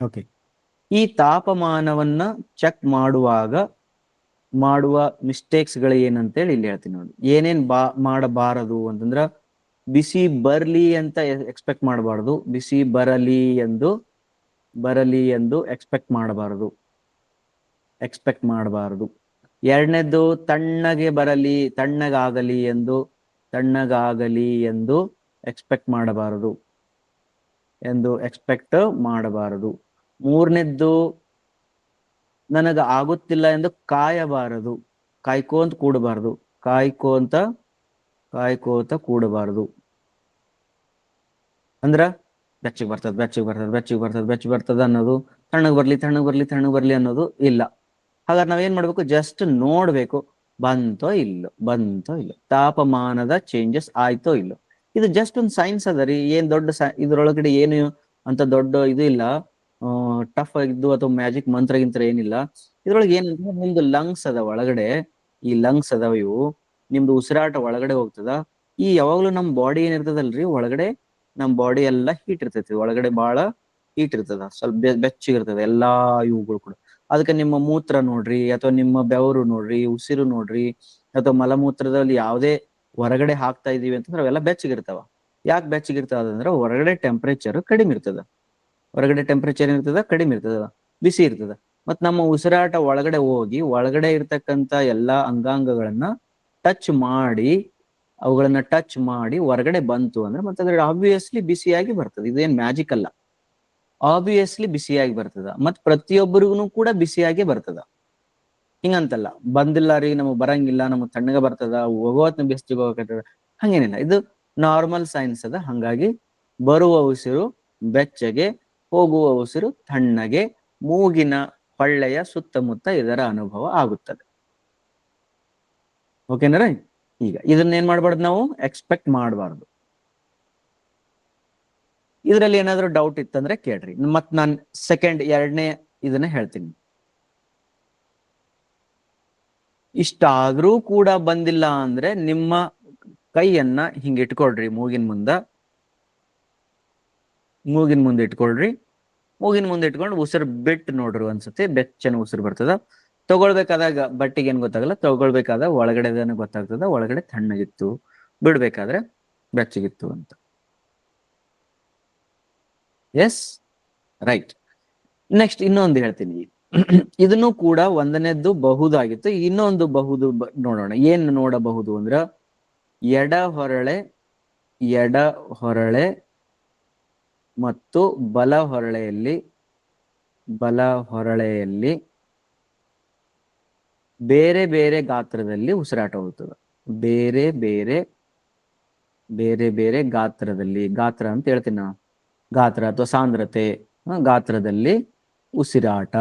ಓಕೆ, ಈ ತಾಪಮಾನವನ್ನ ಚೆಕ್ ಮಾಡುವ ಮಿಸ್ಟೇಕ್ಸ್ ಗಳು ಏನಂತೇಳಿ ಇಲ್ಲಿ ಹೇಳ್ತೀನಿ ನೋಡಿ. ಏನೇನ್ ಮಾಡಬಾರದು ಅಂತಂದ್ರ, ಬಿಸಿ ಬರ್ಲಿ ಅಂತ ಎಕ್ಸ್ಪೆಕ್ಟ್ ಮಾಡಬಾರದು, ಬಿಸಿ ಬರಲಿ ಎಂದು ಎಕ್ಸ್ಪೆಕ್ಟ್ ಮಾಡಬಾರದು. ಎರಡನೇದ್ದು, ತಣ್ಣಗಾಗಲಿ ಎಂದು ಎಕ್ಸ್ಪೆಕ್ಟ್ ಮಾಡಬಾರದು. ಮೂರನೇದ್ದು, ನನಗ ಆಗುತ್ತಿಲ್ಲ ಎಂದು ಕಾಯ್ಕೋಂತ ಕೂಡಬಾರದು. ಅಂದ್ರ ಬೆಚ್ಚಗ್ ಬರ್ತದ ಅನ್ನೋದು, ತಣ್ಣಗ್ ಬರ್ಲಿ ಅನ್ನೋದು ಇಲ್ಲ. ಹಾಗಾದ್ರೆ ನಾವೇನ್ ಮಾಡ್ಬೇಕು? ಜಸ್ಟ್ ನೋಡ್ಬೇಕು, ಬಂತೋ ಇಲ್ಲೋ. ತಾಪಮಾನದ ಚೇಂಜಸ್ ಆಯ್ತೋ ಇಲ್ಲೋ. ಇದು ಜಸ್ಟ್ ಒಂದು ಸೈನ್ಸ್ ಅದ ರೀ, ಏನ್ ದೊಡ್ಡ ಇದ್ರೊಳಗಡೆ ಏನು ಅಂತ ದೊಡ್ಡ ಇದು ಇಲ್ಲ, ಟಫ್ ಆಗಿದ್ದು ಅಥವಾ ಮ್ಯಾಜಿಕ್ ಮಂತ್ರ ಏನಿಲ್ಲ. ಇದ್ರೊಳಗೆ ಏನಂದ್ರೆ, ನಿಮ್ದು ಲಂಗ್ಸ್ ಅದ ಒಳಗಡೆ, ಈ ಲಂಗ್ಸ್ ಅದಾವ, ಇವು ನಿಮ್ದು ಉಸಿರಾಟ ಒಳಗಡೆ ಹೋಗ್ತದ. ಈ ಯಾವಾಗ್ಲೂ ನಮ್ ಬಾಡಿ ಏನಿರ್ತದಲ್ರಿ, ಒಳಗಡೆ ನಮ್ ಬಾಡಿ ಎಲ್ಲಾ ಹೀಟ್ ಇರ್ತೈತಿ, ಒಳಗಡೆ ಬಹಳ ಹೀಟ್ ಇರ್ತದ, ಸ್ವಲ್ಪ ಬೆಚ್ಚಗಿರ್ತದ ಎಲ್ಲಾ ಇವುಗಳು ಕೂಡ. ಅದಕ್ಕೆ ನಿಮ್ಮ ಮೂತ್ರ ನೋಡ್ರಿ, ಅಥವಾ ನಿಮ್ಮ ಬೆವರು ನೋಡ್ರಿ, ಉಸಿರು ನೋಡ್ರಿ, ಅಥವಾ ಮಲಮೂತ್ರದಲ್ಲಿ ಯಾವುದೇ ಹೊರಗಡೆ ಹಾಕ್ತಾ ಇದೀವಿ ಅಂತಂದ್ರೆ ಅವೆಲ್ಲ ಬೆಚ್ಚಗಿರ್ತಾವ. ಯಾಕೆ ಬೆಚ್ಚಗಿರ್ತದ ಅಂದ್ರೆ ಹೊರಗಡೆ ಟೆಂಪರೇಚರ್ ಕಡಿಮೆ ಇರ್ತದ. ಹೊರಗಡೆ ಟೆಂಪರೇಚರ್ ಇರ್ತದ, ಕಡಿಮೆ ಇರ್ತದ, ಬಿಸಿ ಇರ್ತದ. ಮತ್ ನಮ್ಮ ಉಸಿರಾಟ ಒಳಗಡೆ ಹೋಗಿ ಒಳಗಡೆ ಇರ್ತಕ್ಕಂತ ಎಲ್ಲಾ ಅಂಗಾಂಗಗಳನ್ನ ಟಚ್ ಮಾಡಿ ಹೊರಗಡೆ ಬಂತು ಅಂದ್ರೆ ಮತ್ತೆ ಅದ್ರ ಆಬ್ವಿಯಸ್ಲಿ ಬಿಸಿಯಾಗಿ ಬರ್ತದೆ. ಇದೇನ್ ಮ್ಯಾಜಿಕ್ ಅಲ್ಲ, ಆಬ್ವಿಯಸ್ಲಿ ಬಿಸಿಯಾಗಿ ಬರ್ತದ. ಮತ್ ಪ್ರತಿಯೊಬ್ಬರಿಗೂ ಕೂಡ ಬಿಸಿಯಾಗಿ ಬರ್ತದ. ಹಿಂಗಂತಲ್ಲ ಬಂದಿಲ್ಲ ರೀ ನಮಗ್ ಬರಂಗಿಲ್ಲ, ನಮಗ್ ತಣ್ಣಗ ಬರ್ತದ, ಹೋಗೋತ್ನ ಬೆಚ್ಚಗೆ ಹೋಗಕತ್ತದ, ಹಂಗೇನಿಲ್ಲ. ಇದು ನಾರ್ಮಲ್ ಸೈನ್ಸ್ ಅದ. ಹಂಗಾಗಿ ಬರುವ ಉಸಿರು ಬೆಚ್ಚಗೆ, ಹೋಗುವ ಉಸಿರು ತಣ್ಣಗೆ, ಮೂಗಿನ ಹೊಳ್ಳೆಯ ಸುತ್ತಮುತ್ತ ಇದರ ಅನುಭವ ಆಗುತ್ತದೆ. ಓಕೆನರ? ಈಗ ಇದನ್ನ ಏನ್ ಮಾಡ್ಬಾರ್ದು, ನಾವು ಎಕ್ಸ್ಪೆಕ್ಟ್ ಮಾಡಬಾರ್ದು. ಇದರಲ್ಲಿ ಏನಾದ್ರು ಡೌಟ್ ಇತ್ತಂದ್ರೆ ಕೇಳ್ರಿ, ಮತ್ ನಾನ್ ಎರಡನೇ ಇದನ್ನ ಹೇಳ್ತೀನಿ. ಇಷ್ಟಾದ್ರೂ ಕೂಡ ಬಂದಿಲ್ಲ ಅಂದ್ರೆ ನಿಮ್ಮ ಕೈಯನ್ನ ಹಿಂಗ ಇಟ್ಕೊಳ್ರಿ, ಮೂಗಿನ ಮುಂದೆ ಇಟ್ಕೊಳ್ರಿ. ಮೂಗಿನ ಮುಂದೆ ಇಟ್ಕೊಂಡು ಉಸಿರು ಬಿಟ್ಟು ನೋಡ್ರಿ, ಒಂದ್ಸತಿ ಬೆಚ್ಚನ ಉಸಿರು ಬರ್ತದ. ತಗೊಳ್ಬೇಕಾದಾಗ ಬಟ್ಟಿಗೆ ಏನ್ ಗೊತ್ತಾಗಲ್ಲ, ತಗೊಳ್ಬೇಕಾದಾಗ ಒಳಗಡೆದನ್ನ ಗೊತ್ತಾಗ್ತದ, ಒಳಗಡೆ ತಣ್ಣಗಿತ್ತು, ಬಿಡ್ಬೇಕಾದ್ರೆ ಬೆಚ್ಚಗಿತ್ತು ಅಂತ. S, right. ನೆಕ್ಸ್ಟ್ ಇನ್ನೊಂದು ಹೇಳ್ತೀನಿ. ಇದನ್ನು ಕೂಡ ಒಂದನೇದ್ದು ಬಹುದಾಗಿತ್ತು, ಇನ್ನೊಂದು ಬಹುದು ನೋಡೋಣ. ಏನ್ ನೋಡಬಹುದು ಅಂದ್ರ ಎಡ ಹೊರಳೆ ಮತ್ತು ಬಲ ಹೊರಳೆಯಲ್ಲಿ ಬೇರೆ ಬೇರೆ ಗಾತ್ರದಲ್ಲಿ ಉಸಿರಾಟ ಹೋಗ್ತದೆ. ಬೇರೆ ಬೇರೆ ಗಾತ್ರದಲ್ಲಿ, ಗಾತ್ರ ಅಂತ ಹೇಳ್ತೀನಿ ನಾನು, ಗಾತ್ರ ಅಥವಾ ಸಾಂದ್ರತೆ, ಗಾತ್ರದಲ್ಲಿ ಉಸಿರಾಟ.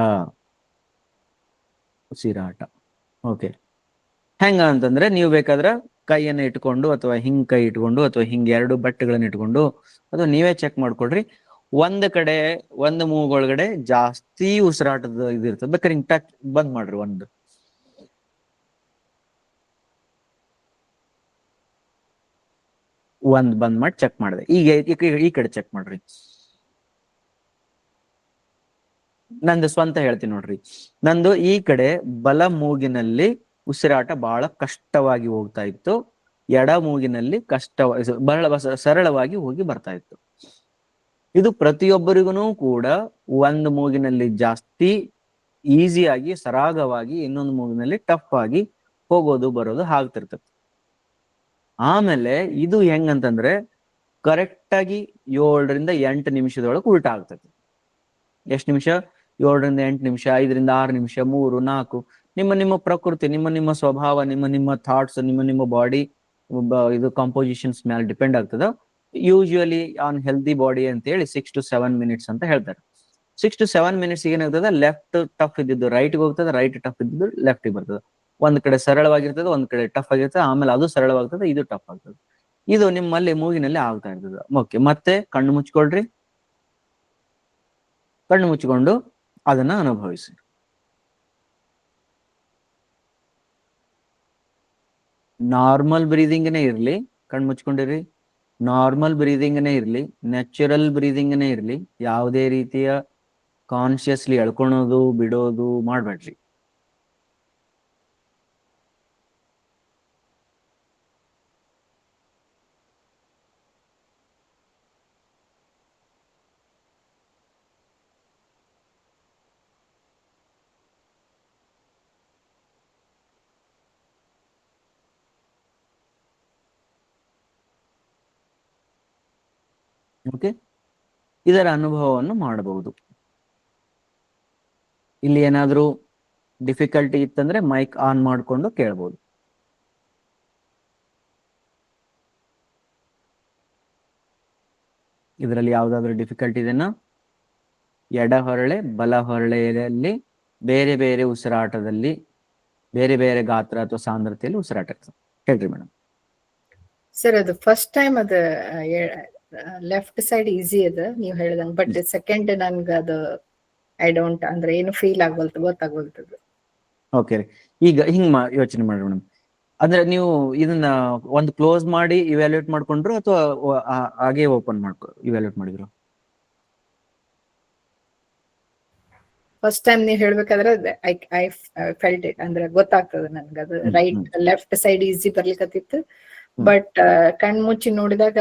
ಓಕೆ. ಹೆಂಗ ಅಂತಂದ್ರೆ ನೀವು ಬೇಕಾದ್ರೆ ಕೈಯನ್ನು ಇಟ್ಕೊಂಡು ಅಥವಾ ಹಿಂಗ್ ಕೈ ಇಟ್ಕೊಂಡು ಅಥವಾ ಹಿಂಗ್ ಎರಡು ಬಟ್ಟೆಗಳನ್ನ ಇಟ್ಕೊಂಡು ಅಥವಾ ನೀವೇ ಚೆಕ್ ಮಾಡ್ಕೊಡ್ರಿ. ಒಂದು ಮೂಗೊಳಗಡೆ ಜಾಸ್ತಿ ಉಸಿರಾಟದ ಇದಿರ್ತದೆ, ಬೇಕಾದ್ರೆ ಹಿಂಗ್ ಟಚ್ ಬಂದ್ ಮಾಡ್ರಿ. ಒಂದ್ ಬಂದ್ ಮಾಡಿ ಚೆಕ್ ಮಾಡಿದೆ. ಈಗ ಈ ಕಡೆ ಚೆಕ್ ಮಾಡ್ರಿ. ನಂದು ಸ್ವಂತ ಹೇಳ್ತೀನಿ ನೋಡ್ರಿ. ನಂದು ಈ ಕಡೆ ಬಲ ಮೂಗಿನಲ್ಲಿ ಉಸಿರಾಟ ಬಹಳ ಕಷ್ಟವಾಗಿ ಹೋಗ್ತಾ ಇತ್ತು, ಎಡ ಮೂಗಿನಲ್ಲಿ ಬಹಳ ಸರಳವಾಗಿ ಹೋಗಿ ಬರ್ತಾ ಇತ್ತು. ಇದು ಪ್ರತಿಯೊಬ್ಬರಿಗೂ ಕೂಡ ಒಂದು ಮೂಗಿನಲ್ಲಿ ಜಾಸ್ತಿ ಈಸಿಯಾಗಿ ಸರಾಗವಾಗಿ, ಇನ್ನೊಂದು ಮೂಗಿನಲ್ಲಿ ಟಫ್ ಆಗಿ ಹೋಗೋದು ಬರೋದು ಆಗ್ತಿರ್ತದೆ. ಆಮೇಲೆ ಇದು ಹೆಂಗಂತಂದ್ರೆ ಕರೆಕ್ಟ್ ಆಗಿ 7 ರಿಂದ 8 ನಿಮಿಷದೊಳಗೆ ಉಲ್ಟಾ ಆಗ್ತದೆ. ಎಷ್ಟು ನಿಮಿಷ? 7 ರಿಂದ 8 ನಿಮಿಷ, 5 ರಿಂದ 6 ನಿಮಿಷ, 3, 4. ನಿಮ್ಮ ಪ್ರಕೃತಿ, ನಿಮ್ಮ ಸ್ವಭಾವ, ನಿಮ್ಮ ಥಾಟ್ಸ್, ನಿಮ್ಮ ಬಾಡಿ ಇದು ಕಾಂಪೋಸಿಷನ್ಸ್ ಮೇಲೆ ಡಿಪೆಂಡ್ ಆಗ್ತದ. ಯೂಶುವಲಿ ಆನ್ ಹೆಲ್ದಿ ಬಾಡಿ ಅಂತ ಹೇಳಿ 6 to 7 ಮಿನಿಟ್ಸ್ ಅಂತ ಹೇಳ್ತಾರೆ. 6 to 7 ಮಿನಿಟ್ಸ್ ಏನಾಗ್ತದೆ, ಲೆಫ್ಟ್ ಟಫ್ ಇದ್ದಿದ್ದು ರೈಟ್ಗೆ ಹೋಗ್ತದೆ, ರೈಟ್ ಟಫ್ ಇದ್ದಿದ್ದು ಲೆಫ್ಟಿಗೆ ಬರ್ತದೆ. ಒಂದ್ ಕಡೆ ಸರಳವಾಗಿರ್ತದೆ, ಒಂದ್ ಕಡೆ ಟಫ್ ಆಗಿರ್ತದೆ, ಆಮೇಲೆ ಅದು ಸರಳವಾಗ್ತದೆ, ಇದು ಟಫ್ ಆಗ್ತದೆ. ಇದು ನಿಮ್ಮಲ್ಲಿ ಮೂಗಿನಲ್ಲಿ ಆಗ್ತಾ ಇರ್ತದೆ. ಓಕೆ, ಮತ್ತೆ ಕಣ್ಣು ಮುಚ್ಕೊಳ್ರಿ. ಕಣ್ಣು ಮುಚ್ಚಿಕೊಂಡು ಅದನ್ನ ಅನುಭವಿಸಿ. ನಾರ್ಮಲ್ ಬ್ರೀದಿಂಗ್ನೇ ಇರ್ಲಿ, ಕಣ್ಣು ಮುಚ್ಕೊಂಡಿರಿ. ನಾರ್ಮಲ್ ಬ್ರೀದಿಂಗ್ನೇ ಇರ್ಲಿ, ನ್ಯಾಚುರಲ್ ಬ್ರೀದಿಂಗ್ನೇ ಇರ್ಲಿ. ಯಾವುದೇ ರೀತಿಯ ಕಾನ್ಶಿಯಸ್ಲಿ ಎಳ್ಕೊಳೋದು ಬಿಡೋದು ಮಾಡ್ಬೇಡ್ರಿ. ಓಕೆ, ಇದರ ಅನುಭವವನ್ನು ಮಾಡಬಹುದು. ಇಲ್ಲಿ ಏನಾದ್ರೂ ಡಿಫಿಕಲ್ಟಿ ಇತ್ತಂದ್ರೆ ಮೈಕ್ ಆನ್ ಮಾಡ್ಕೊಂಡು ಕೇಳ್ಬೋದು. ಇದರಲ್ಲಿ ಯಾವ್ದಾದ್ರು ಡಿಫಿಕಲ್ಟಿ ಇದೆನಾ? ಎಡ ಹೊರಳೆ ಬಲ ಹೊರಳೆಯಲ್ಲಿ ಬೇರೆ ಬೇರೆ ಉಸಿರಾಟದಲ್ಲಿ ಬೇರೆ ಬೇರೆ ಗಾತ್ರ ಅಥವಾ ಸಾಂದ್ರತೆಯಲ್ಲಿ ಉಸಿರಾಟ ಹೇಳ್ರಿ ಮೇಡಮ್. ಸರ್, ಅದು ಫಸ್ಟ್ ಟೈಮ್ ಅದು ಲೆಫ್ಟ್ ಸೈಡ್ ಈಸಿ ಅದ ನೀವು ಹೇಳ್ದಂಗ, ಬಟ್ ಸೆಕೆಂಡ್ ನನ್ಗ ಅದು ಐ ಡೋಂಟ್ ಅಂದ್ರೆ ಏನು ಫೀಲ್ ಗೊತ್ತಾಗ್ವಲ್ತದ. ಓಕೆ, ಈಗ ಹಿಂಗ್ ಯೋಚನೆ ಮಾಡ್ರಿ ಮೇಡಮ್. ಅಂದ್ರೆ ನೀವು ಇದನ್ನ ಒಂದು ಕ್ಲೋಸ್ ಮಾಡಿ ಇವ್ಯಾಲ್ಯೂಯೇಟ್ ಮಾಡ್ಕೊಂಡ್ರು ಅಥವಾ ಹಾಗೆ ಓಪನ್ ಇವ್ಯಾಲ್ಯೂಯೇಟ್ ಮಾಡಿದ್ರು? ಫಸ್ಟ್ ಟೈಮ್ ನೀವು ಹೇಳ್ಬೇಕಾದ್ರೆ ಐ ಫೆಲ್ಟ್ ಇಟ್, ಅಂದ್ರೆ ಗೊತ್ತಾಗ್ತದೆ ನನ್ಗೆ ಅದು ರೈಟ್ ಲೆಫ್ಟ್ ಸೈಡ್ ಈಸಿ ಬರ್ಲಿಕ್ಕತ್ತಿತ್ತು. ಬಟ್ ಕಣ್ ಮುಚ್ಚಿ ನೋಡಿದಾಗ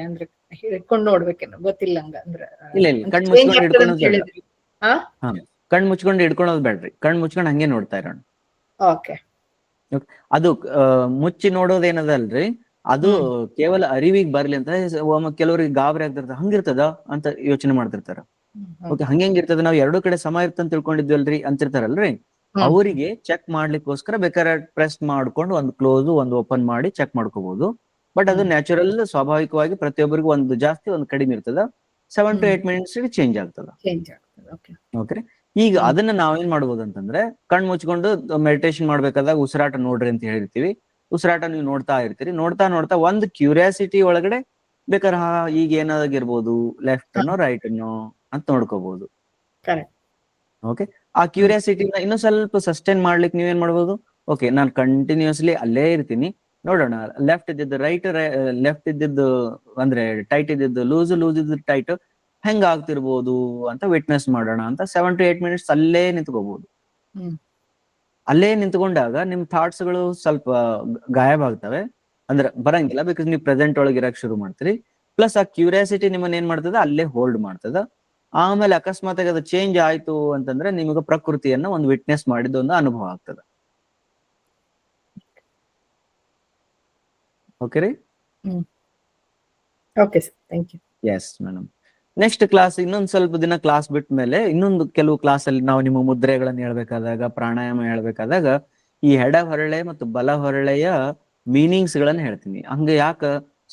ಅಂದ್ರೆ ಹಿಡ್ಕೊಂಡ್ ನೋಡ್ಬೇಕೇನೋ ಗೊತ್ತಿಲ್ಲ ಹಂಗ ಅಂದ್ರ ಇಲ್ಲ ಇಲ್ಲ, ಕಣ್ ಚೇಂಜ್ ಮುಚ್ಕೊಂಡು ಆಗ್ತದ ಅಂತ ಹಿಡ್ಕೊಳೋದು ಬೇಡ. ಹೇಳಿದ್ರಿ. ಹಾ ಹಾ, ಕಣ್ ಮುಚ್ಕೊಂಡು ಹಿಡ್ಕೊಳೋದು ಬೇಡ್ರಿ, ಕಣ್ ಮುಚ್ಕೊಂಡು ಹಂಗೆ ನೋಡ್ತಾ ಇರೋಣ. ಓಕೆ. ಅದು ಮುಚ್ಚಿ ನೋಡೋದೇನದಲ್ರಿ, ಅದು ಕೇವಲ ಅರಿವಿಗೆ ಬರ್ಲಿ ಅಂತ. ಕೆಲವರಿಗೆ ಗಾಬರಿ ಆಗ್ತಿರ್ತ, ಹಂಗಿರ್ತದ ಅಂತ ಯೋಚನೆ ಮಾಡ್ತಿರ್ತಾರ. ಓಕೆ, ಹಂಗಿರ್ತದ, ನಾವ್ ಎರಡು ಕಡೆ ಸಮ ಇರ್ತಂತ ತಿಳ್ಕೊಂಡಿದ್ವಲ್ರಿ ಅಂತಿರ್ತಾರಲ್ರಿ, ಅವರಿಗೆ ಚೆಕ್ ಮಾಡ್ಲಿಕ್ಕೋಸ್ಕರ ಬೇಕಾದ್ರೆ ಪ್ರೆಸ್ ಮಾಡ್ಕೊಂಡು ಒಂದು ಕ್ಲೋಸ್ ಒಂದು ಓಪನ್ ಮಾಡಿ ಚೆಕ್ ಮಾಡ್ಕೋಬಹುದು. ಬಟ್ ಅದು ನ್ಯಾಚುರಲ್, ಸ್ವಾಭಾವಿಕವಾಗಿ ಪ್ರತಿಯೊಬ್ಬರಿಗೂ ಒಂದು ಜಾಸ್ತಿ ಒಂದು ಕಡಿಮೆ ಇರ್ತದ. 7 to 8 minutes ಚೇಂಜ್ ಆಗ್ತದ. ಓಕೆ, ಈಗ ಅದನ್ನ ನಾವೇನ್ ಮಾಡ್ಬೋದು ಅಂತಂದ್ರೆ, ಕಣ್ ಮುಚ್ಕೊಂಡು ಮೆಡಿಟೇಷನ್ ಮಾಡ್ಬೇಕಾದಾಗ ಉಸಿರಾಟ ನೋಡ್ರಿ ಅಂತ ಹೇಳಿರ್ತೀವಿ. ಉಸಿರಾಟ ನೀವು ನೋಡ್ತಾ ಇರ್ತೀರಿ, ನೋಡ್ತಾ ನೋಡ್ತಾ ಒಂದು ಕ್ಯೂರಿಯಾಸಿಟಿ ಒಳಗಡೆ ಬೇಕಾದ್ರೆ ಈಗ ಏನಾಗಿರ್ಬೋದು, ಲೆಫ್ಟ್ ನೋ ರೈಟ್ ನೋ ಅಂತ ನೋಡ್ಕೋಬಹುದು. ಓಕೆ, ಆ ಕ್ಯೂರಿಯಾಸಿಟಿನ ಇನ್ನೂ ಸ್ವಲ್ಪ ಸಸ್ಟೈನ್ ಮಾಡ್ಲಿಕ್ಕೆ ನೀವೇನ್ ಮಾಡ್ಬೋದು, ಓಕೆ ನಾನು ಕಂಟಿನ್ಯೂಸ್ಲಿ ಅಲ್ಲೇ ಇರ್ತೀನಿ, ನೋಡೋಣ ಲೆಫ್ಟ್ ಇದ್ದಿದ್ದು ರೈಟ್, ಲೆಫ್ಟ್ ಇದ್ದಿದ್ದು ಅಂದ್ರೆ ಟೈಟ್ ಇದ್ದಿದ್ದು ಲೂಸ್, ಲೂಸ್ ಇದ್ದಿದ್ದು ಟೈಟ್ ಹೆಂಗ ಆಗ್ತಿರ್ಬೋದು ಅಂತ ವಿಟ್ನೆಸ್ ಮಾಡೋಣ ಅಂತ 7 to 8 minutes ಅಲ್ಲೇ ನಿಂತ್ಕೋಬಹುದು. ಅಲ್ಲೇ ನಿಂತ್ಕೊಂಡಾಗ ನಿಮ್ ಥಾಟ್ಸ್ ಗಳು ಸ್ವಲ್ಪ ಗಾಯಬ ಆಗ್ತವೆ, ಅಂದ್ರೆ ಬರಂಗಿಲ್ಲ, ಬಿಕಾಸ್ ನೀವು ಪ್ರೆಸೆಂಟ್ ಒಳಗೆ ಇರಕ್ ಶುರು ಮಾಡ್ತೀರಿ. ಪ್ಲಸ್ ಆ ಕ್ಯೂರಿಯಾಸಿಟಿ ನಿಮ್ಮನ್ನ ಏನ್ ಮಾಡ್ತದ, ಅಲ್ಲೇ ಹೋಲ್ಡ್ ಮಾಡ್ತದ. ಆಮೇಲೆ ಅಕಸ್ಮಾತ್ ಆಗಿ ಅದು ಚೇಂಜ್ ಆಯ್ತು ಅಂತಂದ್ರೆ ನಿಮಗೆ ಪ್ರಕೃತಿಯನ್ನ ಒಂದು ವಿಟ್ನೆಸ್ ಮಾಡಿದ ಒಂದು ಅನುಭವ ಆಗ್ತದ. ಓಕೆ ರೀ? Okay sir, thank you. Yes madam. Next class, ಇನ್ನೊಂದು ಸ್ವಲ್ಪ ದಿನ ಕ್ಲಾಸ್ ಬಿಟ್ಟ ಮೇಲೆ ಇನ್ನೊಂದು ಕೆಲವು ಕ್ಲಾಸ್ ಅಲ್ಲಿ ನಾವು ನಿಮ್ಮ ಮುದ್ರೆಗಳನ್ನು ಹೇಳ್ಬೇಕಾದಾಗ, ಪ್ರಾಣಾಯಾಮ ಹೇಳ್ಬೇಕಾದಾಗ ಈ ಎಡ ಹೊರಳೆ ಮತ್ತು ಬಲ ಹೊರಳೆಯ ಮೀನಿಂಗ್ಸ್ ಗಳನ್ನ ಹೇಳ್ತೀನಿ. ಹಂಗ ಯಾಕ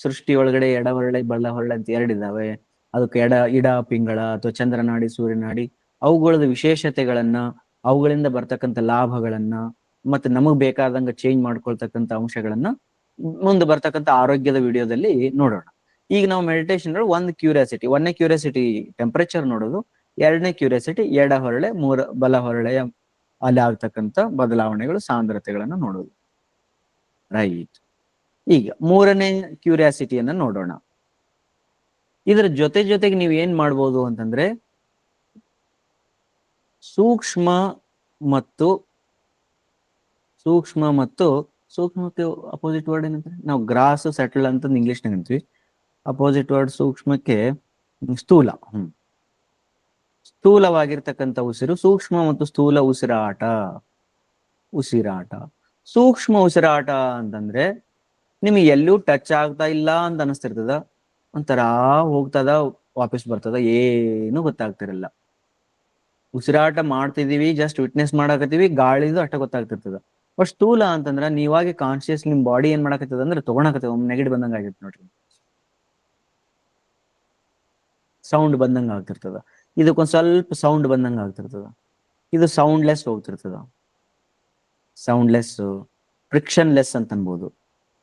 ಸೃಷ್ಟಿ ಒಳಗಡೆ ಎಡ ಹೊರಳೆ ಬಲ ಹೊರಳೆ ಅಂತ ಎರಡಿದಾವೆ, ಅದಕ್ಕೆ ಇಡ ಪಿಂಗಳ ಅಥವಾ ಚಂದ್ರನಾಡಿ ಸೂರ್ಯನಾಡಿ ಅವುಗಳದ ವಿಶೇಷತೆಗಳನ್ನ, ಅವುಗಳಿಂದ ಬರ್ತಕ್ಕಂಥ ಲಾಭಗಳನ್ನ, ಮತ್ತೆ ನಮಗ್ ಬೇಕಾದಂಗ ಚೇಂಜ್ ಮಾಡ್ಕೊಳ್ತಕ್ಕಂಥ ಅಂಶಗಳನ್ನ ಮುಂದೆ ಬರ್ತಕ್ಕಂಥ ಆರೋಗ್ಯದ ವಿಡಿಯೋದಲ್ಲಿ ನೋಡೋಣ. ಈಗ ನಾವು ಮೆಡಿಟೇಷನ್ ಒಂದು ಕ್ಯೂರಿಯಾಸಿಟಿ, ಒಂದನೇ ಕ್ಯೂರಿಯಾಸಿಟಿ ಟೆಂಪರೇಚರ್ ನೋಡೋದು, ಎರಡನೇ ಕ್ಯೂರಿಯಾಸಿಟಿ ಎಡ ಹೊರಳೆ ಬಲ ಹೊರಳೆಯ ಅಲ್ಲಿ ಆಗ್ತಕ್ಕಂಥ ಬದಲಾವಣೆಗಳು, ಸಾಂದ್ರತೆಗಳನ್ನ ನೋಡೋದು. ರೈಟ್. ಈಗ ಮೂರನೇ ಕ್ಯೂರಿಯಾಸಿಟಿಯನ್ನ ನೋಡೋಣ. ಇದರ ಜೊತೆಗೆ ನೀವು ಏನ್ ಮಾಡ್ಬೋದು ಅಂತಂದ್ರೆ, ಸೂಕ್ಷ್ಮ ಮತ್ತು ಸೂಕ್ಷ್ಮಕ್ಕೆ ಅಪೋಸಿಟ್ ವರ್ಡ್ ಏನಂದ್ರೆ, ನಾವು ಗ್ರಾಸ್ ಸೆಟಲ್ ಅಂತ ಇಂಗ್ಲಿಷ್ ನಾಗ ಅಂತೀವಿ. ಅಪೋಸಿಟ್ ವರ್ಡ್ ಸೂಕ್ಷ್ಮಕ್ಕೆ ಸ್ಥೂಲ. ಸ್ಥೂಲವಾಗಿರ್ತಕ್ಕಂಥ ಉಸಿರು, ಸೂಕ್ಷ್ಮ ಮತ್ತು ಸ್ಥೂಲ ಉಸಿರಾಟ. ಸೂಕ್ಷ್ಮ ಉಸಿರಾಟ ಅಂತಂದ್ರೆ ನಿಮಗೆ ಎಲ್ಲೂ ಟಚ್ ಆಗ್ತಾ ಇಲ್ಲ ಅಂತ ಅನಿಸ್ತಿರ್ತದ, ಒಂಥರ ಹೋಗ್ತದ ವಾಪಸ್ ಬರ್ತದ, ಏನು ಗೊತ್ತಾಗ್ತಿರಲ್ಲ. ಉಸಿರಾಟ ಮಾಡ್ತಿದೀವಿ, ಜಸ್ಟ್ ವಿಟ್ನೆಸ್ ಮಾಡಾಕತ್ತೀವಿ, ಗಾಳಿದು ಅಷ್ಟ ಗೊತ್ತಾಗ್ತಿರ್ತದ. ಬಟ್ ಸ್ಥೂಲ ಅಂತಂದ್ರ ನೀವಾಗಿ ಕಾನ್ಶಿಯಸ್ ನಿಮ್ ಬಾಡಿ ಏನ್ ಮಾಡಾಕತ್ತದ ಅಂದ್ರೆ ತಗೊಳಕತ್ತದ, ಒಮ್ಮೆ ನೆಗಡಿ ಬಂದಂಗ ಆಗಿತ್ತು ನೋಡ್ರಿ, ಸೌಂಡ್ ಬಂದಂಗ ಆಗ್ತಿರ್ತದ. ಇದಕ್ಕೊಂದ್ ಸ್ವಲ್ಪ ಸೌಂಡ್ ಬಂದಂಗ ಆಗ್ತಿರ್ತದ. ಇದು ಸೌಂಡ್ಲೆಸ್ ಹೋಗ್ತಿರ್ತದ. ಸೌಂಡ್ಲೆಸ್, ಫ್ರಿಕ್ಷನ್ ಲೆಸ್ ಅಂತ ಅನ್ಬೋದು.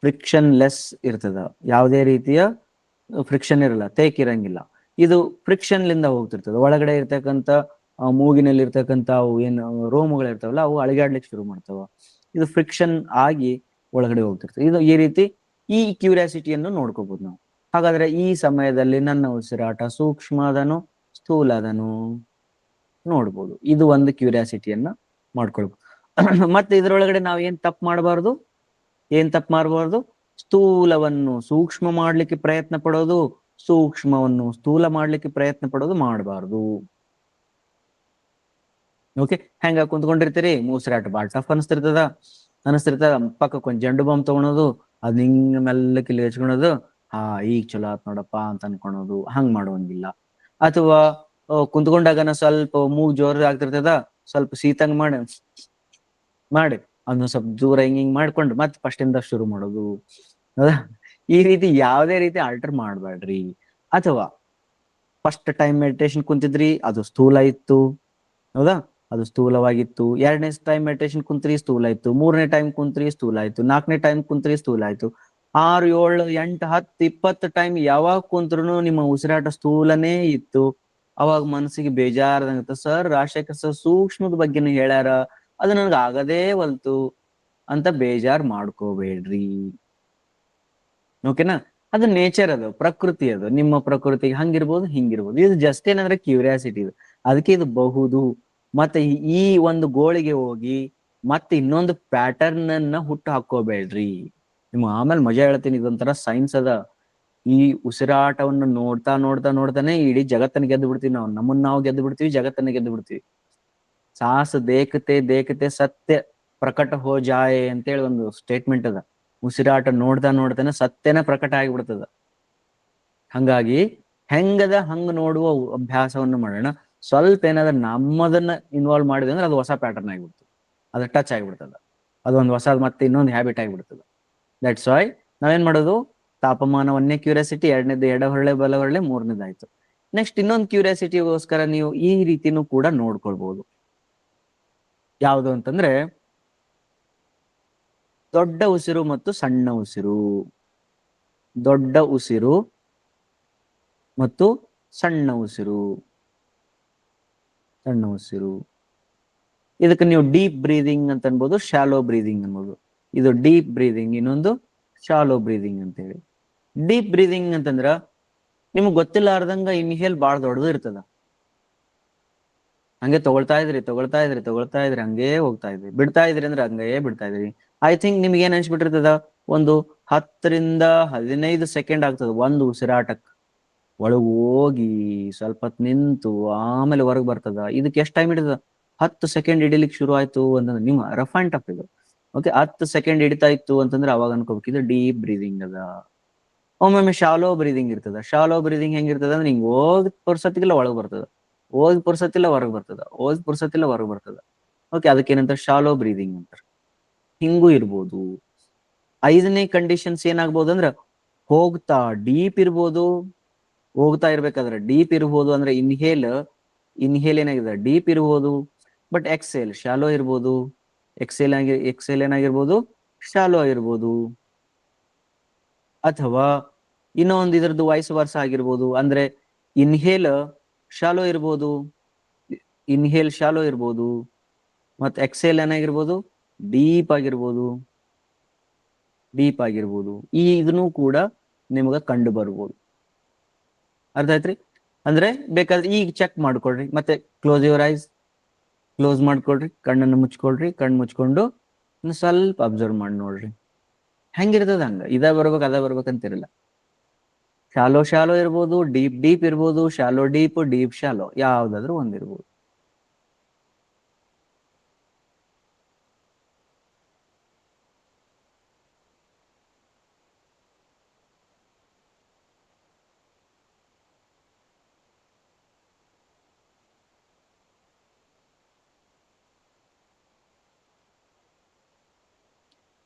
ಫ್ರಿಕ್ಷನ್ ಲೆಸ್ ಇರ್ತದ, ಯಾವುದೇ ರೀತಿಯ ಫ್ರಿಕ್ಷನ್ ಇರಲ್ಲ, ತೇಕ್ ಇರಂಗಿಲ್ಲ. ಇದು ಫ್ರಿಕ್ಷನ್ ಲಿಂದ ಹೋಗ್ತಿರ್ತದ. ಒಳಗಡೆ ಇರ್ತಕ್ಕಂಥ ಮೂಗಿನಲ್ಲಿ ಇರ್ತಕ್ಕಂಥ ಅವು ಏನು ರೋಮಗಳು ಇರ್ತಾವಲ್ಲ, ಅವು ಅಳಿಗಾಡ್ಲಿಕ್ಕೆ ಶುರು ಮಾಡ್ತಾವ. ಇದು ಫ್ರಿಕ್ಷನ್ ಆಗಿ ಒಳಗಡೆ ಹೋಗ್ತಿರ್ತದೆ. ಇದು ಈ ರೀತಿ ಈ ಕ್ಯೂರಿಯಾಸಿಟಿಯನ್ನು ನೋಡ್ಕೋಬಹುದು ನಾವು. ಹಾಗಾದ್ರೆ ಈ ಸಮಯದಲ್ಲಿ ನನ್ನ ಉಸಿರಾಟ ಸೂಕ್ಷ್ಮ ಅದನು ಸ್ಥೂಲ ಅದನು ನೋಡ್ಬೋದು. ಇದು ಒಂದು ಕ್ಯೂರಿಯಾಸಿಟಿಯನ್ನ ಮಾಡ್ಕೊಳ್ಬೋದು. ಮತ್ತೆ ಇದ್ರೊಳಗಡೆ ನಾವು ಏನ್ ತಪ್ಪು ಮಾಡಬಾರ್ದು, ಸ್ಥೂಲವನ್ನು ಸೂಕ್ಷ್ಮ ಮಾಡ್ಲಿಕ್ಕೆ ಪ್ರಯತ್ನ ಪಡೋದು, ಸೂಕ್ಷ್ಮವನ್ನು ಸ್ಥೂಲ ಮಾಡ್ಲಿಕ್ಕೆ ಪ್ರಯತ್ನ ಪಡೋದು ಮಾಡಬಾರ್ದು. ಓಕೆ, ಹೆಂಗ ಕುಂತ್ಕೊಂಡಿರ್ತೀರಿ, ಉಸಿರಾಟ ಬಾಳ್ ಟಫ್ ಅನಿಸ್ತಿರ್ತದ, ಪಕ್ಕಕ್ಕೆ ಒಂದ್ ಜಂಡು ಬಾಂಬ್ ತಗೊಳೋದು, ಅದ್ ಹಿಂಗ ಮೆಲ್ಲಕ್ಕೆ ಇಲ್ಲಿ ಹಚ್ಕೊಳೋದು, ಈಗ ಚಲೋ ಆತ್ ನೋಡಪ್ಪ ಅಂತ ಅನ್ಕೊಳೋದು, ಹಂಗ್ ಮಾಡುವಂಗಿಲ್ಲ. ಅಥವಾ ಕುಂತ್ಕೊಂಡಾಗನ ಸ್ವಲ್ಪ ಮೂಗ್ ಜೋರ್ ಆಗ್ತಿರ್ತದ, ಸ್ವಲ್ಪ ಶೀತಂಗ್ ಮಾಡಿ ಅದನ್ನ ಸ್ವಲ್ಪ ದೂರ ಹಿಂಗ್ ಮಾಡ್ಕೊಂಡು ಮತ್ತೆ ಫಸ್ಟ್ ಇಂದ ಶುರು ಮಾಡೋದು. ಹೌದಾ? ಈ ರೀತಿ ಯಾವುದೇ ರೀತಿ ಆಲ್ಟರ್ ಮಾಡ್ಬೇಡ್ರಿ. ಅಥವಾ ಫಸ್ಟ್ ಟೈಮ್ ಮೆಡಿಟೇಷನ್ ಕುಂತಿದ್ರಿ, ಅದು ಸ್ಥೂಲ ಇತ್ತು, ಹೌದಾ, ಅದು ಸ್ಥೂಲವಾಗಿತ್ತು. ಎರಡನೇ ಟೈಮ್ ಮೆಡಿಟೇಷನ್ ಕುಂತ್ರಿ ಸ್ಥೂಲ ಇತ್ತು, ಮೂರನೇ ಟೈಮ್ ಕುಂತ್ರಿ ಸ್ಥೂಲ ಆಯ್ತು, ನಾಲ್ಕನೇ ಟೈಮ್ ಕುಂತ್ರಿ ಸ್ಥೂಲ ಆಯ್ತು, 6, 7, 8, 10, 20 ಟೈಮ್ ಯಾವಾಗ ಕುಂತ್ರು ನಿಮ್ಮ ಉಸಿರಾಟ ಸ್ಥೂಲನೇ ಇತ್ತು. ಅವಾಗ ಮನಸ್ಸಿಗೆ ಬೇಜಾರದಂಗತ್ತ, ಸರ್ ರಾಜಶೇಖರ್ ಸರ್ ಸೂಕ್ಷ್ಮದ ಬಗ್ಗೆನೂ ಹೇಳ್ಯಾರ, ಅದು ನನ್ಗೆ ಆಗದೇ ಹೊಲ್ತು ಅಂತ ಬೇಜಾರ್ ಮಾಡ್ಕೋಬೇಡ್ರಿ. ಓಕೆನಾ? ಅದು ನೇಚರ್, ಅದು ಪ್ರಕೃತಿ, ಅದು ನಿಮ್ಮ ಪ್ರಕೃತಿಗೆ ಹಂಗಿರ್ಬೋದು ಹಿಂಗಿರ್ಬೋದು. ಇದು ಜಸ್ಟ್ ಏನಂದ್ರೆ ಕ್ಯೂರಿಯಾಸಿಟಿ. ಇದು ಅದಕ್ಕೆ ಇದು ಬಹುದು. ಮತ್ತೆ ಈ ಒಂದು ಗೋಳಿಗೆ ಹೋಗಿ ಮತ್ತೆ ಇನ್ನೊಂದು ಪ್ಯಾಟರ್ನ್ ಅನ್ನ ಹುಟ್ಟು ಹಾಕೋಬೇಡ್ರಿ. ನಿಮ್ಗೆ ಆಮೇಲೆ ಮಜಾ ಹೇಳ್ತೀನಿ, ಇದೊಂಥರ ಸೈನ್ಸ್ ಅದ. ಈ ಉಸಿರಾಟವನ್ನು ನೋಡ್ತಾ ನೋಡ್ತಾ ನೋಡ್ತಾನೆ ಇಡೀ ಜಗತ್ತನ್ನ ಗೆದ್ದು ಬಿಡ್ತೀವಿ ನಾವು. ನಮ್ಮನ್ನ ನಾವು ಗೆದ್ದು ಬಿಡ್ತೀವಿ, ಜಗತ್ತನ್ನ ಗೆದ್ದು ಬಿಡ್ತೀವಿ. ಸಾಸ್ ದೇಖತೆ ದೇಖತೆ ಸತ್ಯ ಪ್ರಕಟ ಹೋ ಜಾಯೆ ಅಂತೇಳಿ ಒಂದು ಸ್ಟೇಟ್ಮೆಂಟ್ ಅದ. ಉಸಿರಾಟ ನೋಡ್ತಾ ನೋಡ್ತಾನೆ ಸತ್ಯನ ಪ್ರಕಟ ಆಗಿಬಿಡ್ತದ. ಹಂಗಾಗಿ ಹೆಂಗದ ಹಂಗ ನೋಡುವ ಅಭ್ಯಾಸವನ್ನು ಮಾಡೋಣ. ಸ್ವಲ್ಪ ಏನಾದ್ರೆ ನಮ್ಮದನ್ನ ಇನ್ವಾಲ್ವ್ ಮಾಡಿದೆ ಅಂದ್ರೆ ಅದು ಹೊಸ ಪ್ಯಾಟರ್ನ್ ಆಗಿಬಿಡ್ತದೆ, ಅದು ಟಚ್ ಆಗಿಬಿಡ್ತದ, ಅದೊಂದು ಹೊಸ ಮತ್ತೆ ಇನ್ನೊಂದು ಹ್ಯಾಬಿಟ್ ಆಗಿಬಿಡ್ತದ. ದಟ್ಸ್ ವೈ ನಾವೇನ್ ಮಾಡೋದು, ತಾಪಮಾನವನ್ನೇ ಕ್ಯೂರಿಯಾಸಿಟಿ, ಎರಡನೇದು ಎಡಹೊರಳೆ ಬಲಹೊರಳೆ, ಮೂರನೇದಾಯ್ತು. ನೆಕ್ಸ್ಟ್ ಇನ್ನೊಂದು ಕ್ಯೂರಿಯಾಸಿಟಿಗೋಸ್ಕರ ನೀವು ಈ ರೀತಿನೂ ಕೂಡ ನೋಡ್ಕೊಳ್ಬಹುದು. ಯಾವುದು ಅಂತಂದ್ರೆ ದೊಡ್ಡ ಉಸಿರು ಮತ್ತು ಸಣ್ಣ ಉಸಿರು, ದೊಡ್ಡ ಉಸಿರು ಮತ್ತು ಸಣ್ಣ ಉಸಿರು, ಸಣ್ಣ ಉಸಿರು. ಇದಕ್ಕೆ ನೀವು ಡೀಪ್ ಬ್ರೀದಿಂಗ್ ಅಂತ ಅನ್ಬೋದು, ಶಾಲೋ ಬ್ರೀದಿಂಗ್ ಅನ್ಬೋದು. ಇದು ಡೀಪ್ ಬ್ರೀದಿಂಗ್, ಇನ್ನೊಂದು ಶಾಲೋ ಬ್ರೀದಿಂಗ್ ಅಂತ ಹೇಳಿ. ಡೀಪ್ ಬ್ರೀದಿಂಗ್ ಅಂತಂದ್ರ ನಿಮ್ಗೆ ಗೊತ್ತಿಲ್ಲಾರ್ದಂಗ ಇನ್ಹೇಲ್ ಬಾಳ ದೊಡ್ಡದು ಇರ್ತದ. ಹಂಗೆ ತಗೊಳ್ತಾ ಇದ್ರಿ ತಗೊಳ್ತಾ ಇದ್ರಿ ತಗೊಳ್ತಾ ಇದ್ರಿ ಹಂಗೇ ಹೋಗ್ತಾ ಇದ್ರಿ, ಬಿಡ್ತಾ ಇದ್ರಿ ಅಂದ್ರೆ ಹಂಗೇ ಬಿಡ್ತಾ ಇದ್ರಿ. ಐ ಥಿಂಕ್ ನಿಮ್ಗೆ ಏನ್ ಅನ್ಸ್ಬಿಟ್ಟಿರ್ತದ, ಒಂದು 10 ರಿಂದ 15 ಸೆಕೆಂಡ್ ಆಗ್ತದ ಒಂದು ಉಸಿರಾಟಕ್. ಒಳಗ್ ಹೋಗಿ ಸ್ವಲ್ಪ ಹೊತ್ತು ನಿಂತು ಆಮೇಲೆ ಹೊರಗೆ ಬರ್ತದ. ಇದಕ್ಕೆ ಎಷ್ಟು ಟೈಮ್ ಹಿಡಿತದ? 10 ಸೆಕೆಂಡ್ ಹಿಡಿಲಿಕ್ಕೆ ಶುರು ಆಯ್ತು ಅಂತಂದ್ರೆ ನಿಮ್ಮ ರಫ್ ಅಂಡ್ ಟಫ್ ಇದು. ಓಕೆ, 10 ಸೆಕೆಂಡ್ ಹಿಡಿತಾ ಇತ್ತು ಅಂತಂದ್ರೆ ಅವಾಗ ಅನ್ಕೋಬೇಕು ಇದು ಡೀಪ್ ಬ್ರೀದಿಂಗ್ ಅದ. ಒಮ್ಮೊಮ್ಮೆ ಶಾಲೋ ಬ್ರೀದಿಂಗ್ ಇರ್ತದ. ಶಾಲೋ ಬ್ರೀದಿಂಗ್ ಹೆಂಗಿರ್ತದ ಅಂದ್ರೆ ಹಿಂಗ್ ಹೋಗಿ ಪುರ್ಸತ್ತಿಗೆಲ್ಲ ಒಳಗ್ ಬರ್ತದ, ಹೋಗಿ ಪುರ್ಸತ್ತಿಲ್ಲ ಹೊರಗೆ ಬರ್ತದ, ಹೋಗಿ ಪುರ್ಸತ್ತಿಲ್ಲ ಹೊರಗೆ ಬರ್ತದ. ಓಕೆ, ಅದಕ್ಕೆ ಏನಂತಾರೆ ಶಾಲೋ ಬ್ರೀದಿಂಗ್ ಅಂತಾರೆ. ಹಿಂಗೂ ಇರ್ಬೋದು. 5ನೇ ಕಂಡೀಷನ್ಸ್ ಏನಾಗ್ಬೋದು ಅಂದ್ರೆ ಹೋಗ್ತಾ ಡೀಪ್ ಇರ್ಬೋದು, ಹೋಗ್ತಾ ಇರ್ಬೇಕಾದ್ರೆ ಡೀಪ್ ಇರ್ಬೋದು. ಅಂದ್ರೆ ಇನ್ಹೇಲ್ ಏನಾಗಿದೆ ಡೀಪ್ ಇರ್ಬೋದು, ಬಟ್ ಎಕ್ಸೇಲ್ ಶಾಲೋ ಇರ್ಬೋದು. ಎಕ್ಸೇಲ್ ಏನಾಗಿರ್ಬೋದು ಶಾಲೋ ಆಗಿರ್ಬೋದು. ಅಥವಾ ಇನ್ನೂ ಒಂದು ಇದ್ರದ್ದು ವೈಸ್ ವರ್ಸ ಆಗಿರ್ಬೋದು. ಅಂದ್ರೆ ಇನ್ಹೇಲ್ ಶಾಲೋ ಇರ್ಬೋದು, ಇನ್ಹೇಲ್ ಶಾಲೋ ಇರ್ಬೋದು, ಮತ್ತೆ ಎಕ್ಸೇಲ್ ಏನಾಗಿರ್ಬೋದು ಡೀಪ್ ಆಗಿರ್ಬೋದು, ಡೀಪ್ ಆಗಿರ್ಬೋದು. ಇದನ್ನು ಕೂಡ ನಿಮ್ಗ ಕಂಡು ಬರ್ಬೋದು. ಅರ್ಥ ಆಯ್ತ್ರಿ? ಅಂದ್ರೆ ಬೇಕಾದ್ರೆ ಈಗ ಚೆಕ್ ಮಾಡ್ಕೊಳ್ರಿ, ಮತ್ತೆ ಕ್ಲೋಸ್ ಯುವರ್ ಐಸ್, ಕ್ಲೋಸ್ ಮಾಡ್ಕೊಳ್ರಿ, ಕಣ್ಣನ್ನು ಮುಚ್ಕೊಳ್ರಿ, ಕಣ್ಣು ಮುಚ್ಕೊಂಡು ಸ್ವಲ್ಪ ಅಬ್ಸರ್ವ್ ಮಾಡಿ ನೋಡ್ರಿ ಹೆಂಗಿರ್ತದ. ಹಂಗ ಇದ ಬರ್ಬೇಕು ಅದ ಬರ್ಬೇಕಂತಿರಲ್ಲ. ಶಾಲೋ ಶಾಲೋ ಇರ್ಬೋದು, ಡೀಪ್ ಡೀಪ್ ಇರ್ಬೋದು, ಶಾಲೋ ಡೀಪ್, ಡೀಪ್ ಶಾಲೋ, ಯಾವ್ದಾದ್ರು ಒಂದಿರ್ಬೋದು.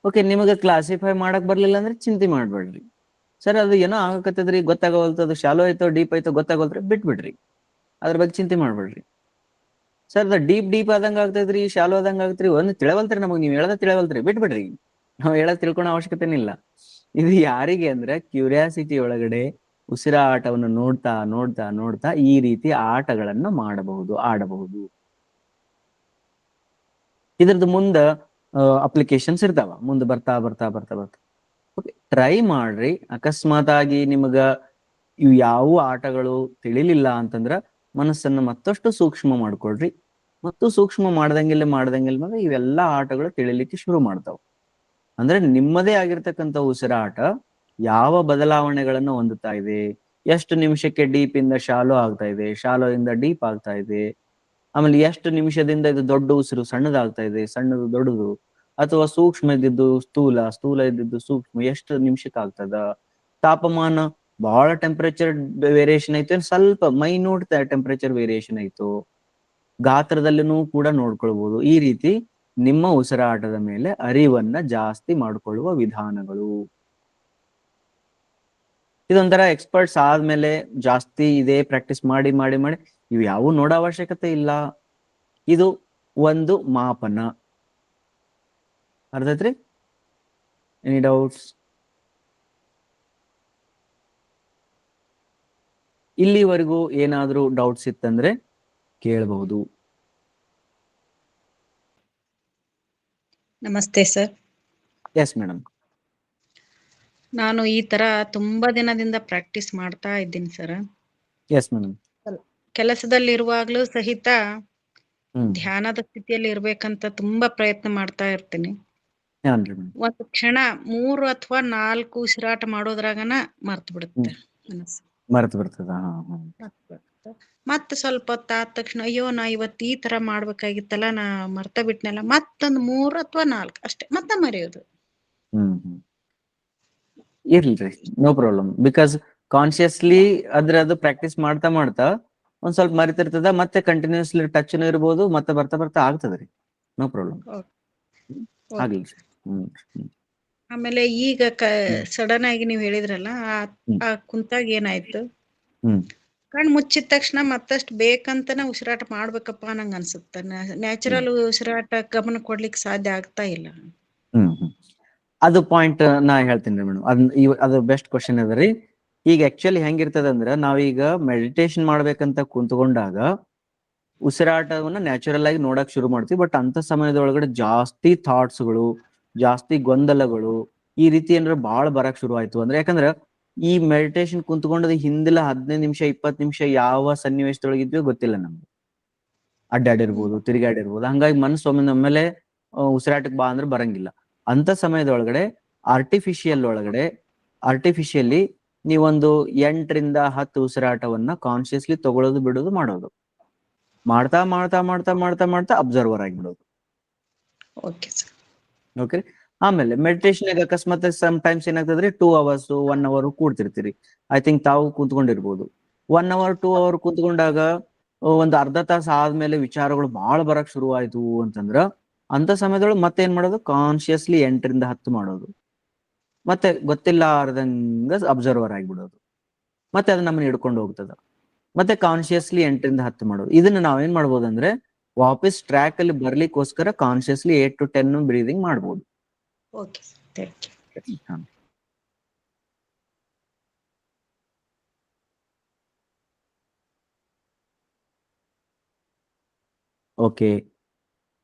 ಓಕೆ, ನಿಮಗೆ ಕ್ಲಾಸಿಫೈ ಮಾಡಕ್ ಬರ್ಲಿಲ್ಲ ಅಂದ್ರೆ ಚಿಂತೆ ಮಾಡ್ಬೇಡ್ರಿ. ಸರ್ ಅದು ಏನೋ ಆಗಕತ್ತದ್ರಿ ಗೊತ್ತಾಗವಲ್ತದ, ಶಾಲೋ ಐತೋ ಡೀಪ್ ಐತೋ ಗೊತ್ತಾಗೋಲ್ರಿ, ಬಿಟ್ಬಿಡ್ರಿ, ಅದ್ರ ಬಗ್ಗೆ ಚಿಂತೆ ಮಾಡ್ಬೇಡ್ರಿ. ಸರ್ ಅದ ಡೀಪ್ ಡೀಪ್ ಆದಂಗ ಆಗ್ತೈತ್ರಿ, ಶಾಲೋ ಆದಂಗ ಆಗ್ತೈತ್ರಿ, ಒಂದು ತಿಳವಲ್ತ್ರಿ ನಮಗ್, ನೀವ್ ಹೇಳದ ತಿಳವಲ್ತ್ರಿ, ಬಿಟ್ಬಿಡ್ರಿ. ನಾವ್ ಹೇಳದ್ ತಿಳ್ಕೊಳೋ ಅವಶ್ಯಕತೆನೇ ಇಲ್ಲ. ಇದು ಯಾರಿಗೆ ಅಂದ್ರೆ ಕ್ಯೂರಿಯಾಸಿಟಿ ಒಳಗಡೆ ಉಸಿರಾಟವನ್ನು ನೋಡ್ತಾ ನೋಡ್ತಾ ನೋಡ್ತಾ ಈ ರೀತಿ ಆಟಗಳನ್ನು ಆಡಬಹುದು. ಇದ್ರದ್ದು ಮುಂದ ಅಪ್ಲಿಕೇಶನ್ಸ್ ಇರ್ತಾವ, ಮುಂದೆ ಬರ್ತಾ ಬರ್ತಾ ಬರ್ತಾ ಬರ್ತಾ. ಓಕೆ, ಟ್ರೈ ಮಾಡ್ರಿ. ಅಕಸ್ಮಾತ್ ಆಗಿ ನಿಮಗ ಇವು ಯಾವ ಆಟಗಳು ತಿಳಿಲಿಲ್ಲ ಅಂತಂದ್ರ ಮನಸ್ಸನ್ನ ಮತ್ತಷ್ಟು ಸೂಕ್ಷ್ಮ ಮಾಡ್ಕೊಳ್ರಿ. ಮತ್ತು ಸೂಕ್ಷ್ಮ ಮಾಡ್ದಂಗಿಲ್ಲ ಇವೆಲ್ಲಾ ಆಟಗಳು ತಿಳಿಲಿಕ್ಕೆ ಶುರು ಮಾಡ್ತಾವ. ಅಂದ್ರೆ ನಿಮ್ಮದೇ ಆಗಿರ್ತಕ್ಕಂಥ ಉಸಿರಾಟ ಯಾವ ಬದಲಾವಣೆಗಳನ್ನು ಹೊಂದುತ್ತಾ ಇದೆ, ಎಷ್ಟು ನಿಮಿಷಕ್ಕೆ ಡೀಪ್ ಇಂದ ಶಾಲೋ ಆಗ್ತಾ ಇದೆ, ಶಾಲೋ ಇಂದ ಡೀಪ್ ಆಗ್ತಾ ಇದೆ, ಆಮೇಲೆ ಎಷ್ಟು ನಿಮಿಷದಿಂದ ಇದು ದೊಡ್ಡ ಉಸಿರು ಸಣ್ಣದಾಗ್ತಾ ಇದೆ, ಸಣ್ಣದು ದೊಡ್ಡದು, ಅಥವಾ ಸೂಕ್ಷ್ಮ ಇದ್ದಿದ್ದು ಸ್ಥೂಲ, ಸ್ಥೂಲ ಇದ್ದಿದ್ದು ಸೂಕ್ಷ್ಮ, ಎಷ್ಟು ನಿಮಿಷಕ್ಕೆ ಆಗ್ತದ. ತಾಪಮಾನ ಬಹಳ ಟೆಂಪರೇಚರ್ ವೇರಿಯೇಷನ್ ಐತೆ, ಸ್ವಲ್ಪ ಮೈನ್ಯೂಟ್ ಟೆಂಪರೇಚರ್ ವೇರಿಯೇಷನ್ ಆಯ್ತು, ಗಾತ್ರದಲ್ಲಿನೂ ಕೂಡ ನೋಡ್ಕೊಳ್ಬಹುದು. ಈ ರೀತಿ ನಿಮ್ಮ ಉಸಿರಾಟದ ಮೇಲೆ ಅರಿವನ್ನ ಜಾಸ್ತಿ ಮಾಡಿಕೊಳ್ಳುವ ವಿಧಾನಗಳು. ಇದೊಂಥರ ಎಕ್ಸ್ಪರ್ಟ್ಸ್ ಆದ್ಮೇಲೆ ಜಾಸ್ತಿ ಇದೇ ಪ್ರಾಕ್ಟೀಸ್ ಮಾಡಿ ಮಾಡಿ ಮಾಡಿ ಇವು ಯಾವ ನೋಡೋ ಅವಶ್ಯಕತೆ ಇಲ್ಲ. ಇದು ಒಂದು ಮಾಪನ. ಅರ್ಥ ಆಯ್ತ್ರಿ? Any doubts? ಇಲ್ಲಿವರೆಗೂ ಏನಾದ್ರೂ ಡೌಟ್ಸ್ ಇತ್ತಂದ್ರೆ ಕೇಳಬಹುದು. ನಮಸ್ತೆ ಸರ್. Yes madam. ನಾನು ಈ ತರ ತುಂಬಾ ದಿನದಿಂದ ಪ್ರಾಕ್ಟೀಸ್ ಮಾಡ್ತಾ ಇದ್ದೀನಿ ಸರ್. Yes madam. ಕೆಲಸದಲ್ಲಿ ಇರುವಾಗ್ಲೂ ಸಹಿತ ಧ್ಯಾನದ ಸ್ಥಿತಿಯಲ್ಲಿ ಇರ್ಬೇಕಂತ ತುಂಬಾ ಪ್ರಯತ್ನ ಮಾಡ್ತಾ ಇರ್ತೀನಿ. ಹಾನ್ರಿ ಮೇಡಮ್. ಒಂದು ಕ್ಷಣ 3 ಅಥವಾ 4 ಉಸಿರಾಟ ಮಾಡೋದ್ರಾಗನ ಮರ್ತ್ ಬಿಡುತ್ತೆ ಮನಸ್ಸು. ಮರೆತು ಬರ್ತದ. ಹಾ ಹಾ ಮರ್ತ್ ಬಿಡುತ್ತೆ. ಮತ್ತೆ ಸ್ವಲ್ಪ ಹೊತ್ತು ಆದ ತಕ್ಷಣ ಅಯ್ಯೋ ನಾ ಇವತ್ತು ಈ ತರ ಮಾಡ್ಬೇಕಾಗಿತ್ತಲ್ಲ, ನಾ ಮರ್ತ ಬಿಟ್ನಲ್ಲ, ಮತ್ತೊಂದು 3 ಅಥವಾ 4 ಅಷ್ಟೇ, ಮತ್ತೆ ಮರೆಯೋದು. ಹ್ಮ್ ಇರ್ಲ್ರಿ, ನೋ ಪ್ರಾಬ್ಲಮ್. ಬಿಕಾಸ್ ಕಾನ್ಶಿಯಸ್ಲಿ ಅದು ಪ್ರಾಕ್ಟೀಸ್ ಮಾಡ್ತಾ ಮಾಡ್ತಾ ಒಂದ್ ಸ್ವಲ್ಪ ಮರಿತಿರ್ತದ, ಮತ್ತೆ ಕಂಟಿನ್ಯೂಸ್ಲಿ ಟಚ್ನು ಇರ್ಬೋದು, ಮತ್ತೆ ಬರ್ತಾ ಬರ್ತಾ ಆಗ್ತದ್ರಿ. No problem. Okay. ಆಗ್ಲಿ ಸರ್. ಆಮೇಲೆ ಈಗ ಸಡನ್ ಆಗಿ ನೀವ್ ಹೇಳಿದ್ರಲ್ಲ, ಆ ಕುಂತಾಗ ಏನಾಯ್ತು, ಹ್ಮ್ ಕಣ್ ಮುಚ್ಚಿದ ತಕ್ಷಣ ಮತ್ತಷ್ಟು ಬೇಕಂತನ ಉಸಿರಾಟ ಮಾಡ್ಬೇಕಪ್ಪ ನಂಗ ಅನ್ಸುತ್ತ. ನ್ಯಾಚುರಲ್ ಉಸಿರಾಟ ಗಮನ ಕೊಡ್ಲಿಕ್ಕೆ ಸಾಧ್ಯ ಆಗ್ತಾ ಇಲ್ಲ. ಹ್ಮ್ ಅದು ಪಾಯಿಂಟ್ ನಾ ಹೇಳ್ತೀನಿ ಮೇಡಮ್. ಅದು ಬೆಸ್ಟ್ ಕ್ವಶನ್ ಅದ ರೀ. ಈಗ ಆಕ್ಚುಲಿ ಹೆಂಗಿರ್ತದಂದ್ರ, ನಾವೀಗ ಮೆಡಿಟೇಷನ್ ಮಾಡ್ಬೇಕಂತ ಕುಂತ್ಕೊಂಡಾಗ ಉಸಿರಾಟವನ್ನ ನ್ಯಾಚುರಲ್ ಆಗಿ ನೋಡಕ್ ಶುರು ಮಾಡ್ತೀವಿ. ಬಟ್ ಅಂತ ಸಮಯದೊಳಗಡೆ ಜಾಸ್ತಿ ಥಾಟ್ಸ್ಗಳು, ಜಾಸ್ತಿ ಗೊಂದಲಗಳು, ಈ ರೀತಿ ಏನಾರ ಬಾಳ ಬರಕ್ ಶುರು ಆಯ್ತು ಅಂದ್ರೆ, ಯಾಕಂದ್ರ ಈ ಮೆಡಿಟೇಷನ್ ಕುಂತ್ಕೊಂಡದ ಹಿಂದಿಲ್ಲ 15 ನಿಮಿಷ 20 ನಿಮಿಷ ಯಾವ ಸನ್ನಿವೇಶದೊಳಗಿದ್ವಿ ಗೊತ್ತಿಲ್ಲ ನಮ್ಗೆ. ಅಡ್ಡಾಡಿರ್ಬೋದು, ತಿರುಗಾಡಿರ್ಬೋದು. ಹಂಗಾಗಿ ಮನಸ್ಸು ಒಮ್ಮೆಲೆ ಉಸಿರಾಟಕ್ಕೆ ಬಾ ಅಂದ್ರೆ ಬರಂಗಿಲ್ಲ. ಅಂತ ಸಮಯದೊಳಗಡೆ ಆರ್ಟಿಫಿಷಿಯಲಿ ನೀವೊಂದು 8 ರಿಂದ 10 ಉಸಿರಾಟವನ್ನ ಕಾನ್ಶಿಯಸ್ಲಿ ತಗೊಳ್ಳೋದು ಬಿಡೋದು ಮಾಡೋದು. ಮಾಡ್ತಾ ಮಾಡ್ತಾ ಮಾಡ್ತಾ ಮಾಡ್ತಾ ಮಾಡ್ತಾ ಅಬ್ಸರ್ವರ್ ಆಗಿಬಿಡೋದು. Okay sir. ಓಕೆ. ಆಮೇಲೆ ಮೆಡಿಟೇಷನ್ ಅಕಸ್ಮಾತ್ ಟೈಮ್ಸ್ ಏನಾಗ್ತದ್ರಿ, 2 hours 1 hour ಕೂಡ್ತಿರ್ತೀರಿ. ಐ ಥಿಂಕ್ ತಾವು ಕೂತ್ಕೊಂಡಿರ್ಬೋದು. 1 hour 2 hour ಕೂತ್ಕೊಂಡಾಗ ಒಂದ್ ಅರ್ಧ ತಾಸು ಆದ್ಮೇಲೆ ವಿಚಾರಗಳು ಬಹಳ ಬರಕ್ ಶುರು ಆಯ್ತು ಅಂತಂದ್ರ, ಅಂತ ಸಮಯದೊಳಗೆ ಮತ್ತೆ ಏನ್ ಮಾಡೋದು, ಕಾನ್ಶಿಯಸ್ಲಿ 8 ರಿಂದ 10 ಮಾಡೋದು. ಮತ್ತೆ ಗೊತ್ತಿಲ್ಲಾರ್ದಂಗ ಅಬ್ಸರ್ವರ್ ಆಗಿಬಿಡೋದು. ಮತ್ತೆ ಅದು ನಮ್ಮನ್ನ ಹಿಡ್ಕೊಂಡು ಹೋಗ್ತದ. ಮತ್ತೆ ಕಾನ್ಶಿಯಸ್ಲಿ 8 ರಿಂದ 10 ಮಾಡೋದು. ಇದನ್ನ ನಾವೇನ್ ಮಾಡ್ಬೋದಂದ್ರೆ, ವಾಪಸ್ ಟ್ರ್ಯಾಕ್ ಅಲ್ಲಿ ಬರ್ಲಿಕ್ಕೋಸ್ಕರ ಕಾನ್ಶಿಯಸ್ಲಿ 8 to 10 ಬ್ರೀದಿಂಗ್ ಮಾಡ್ಬೋದು. Okay sir, thank you. Okay.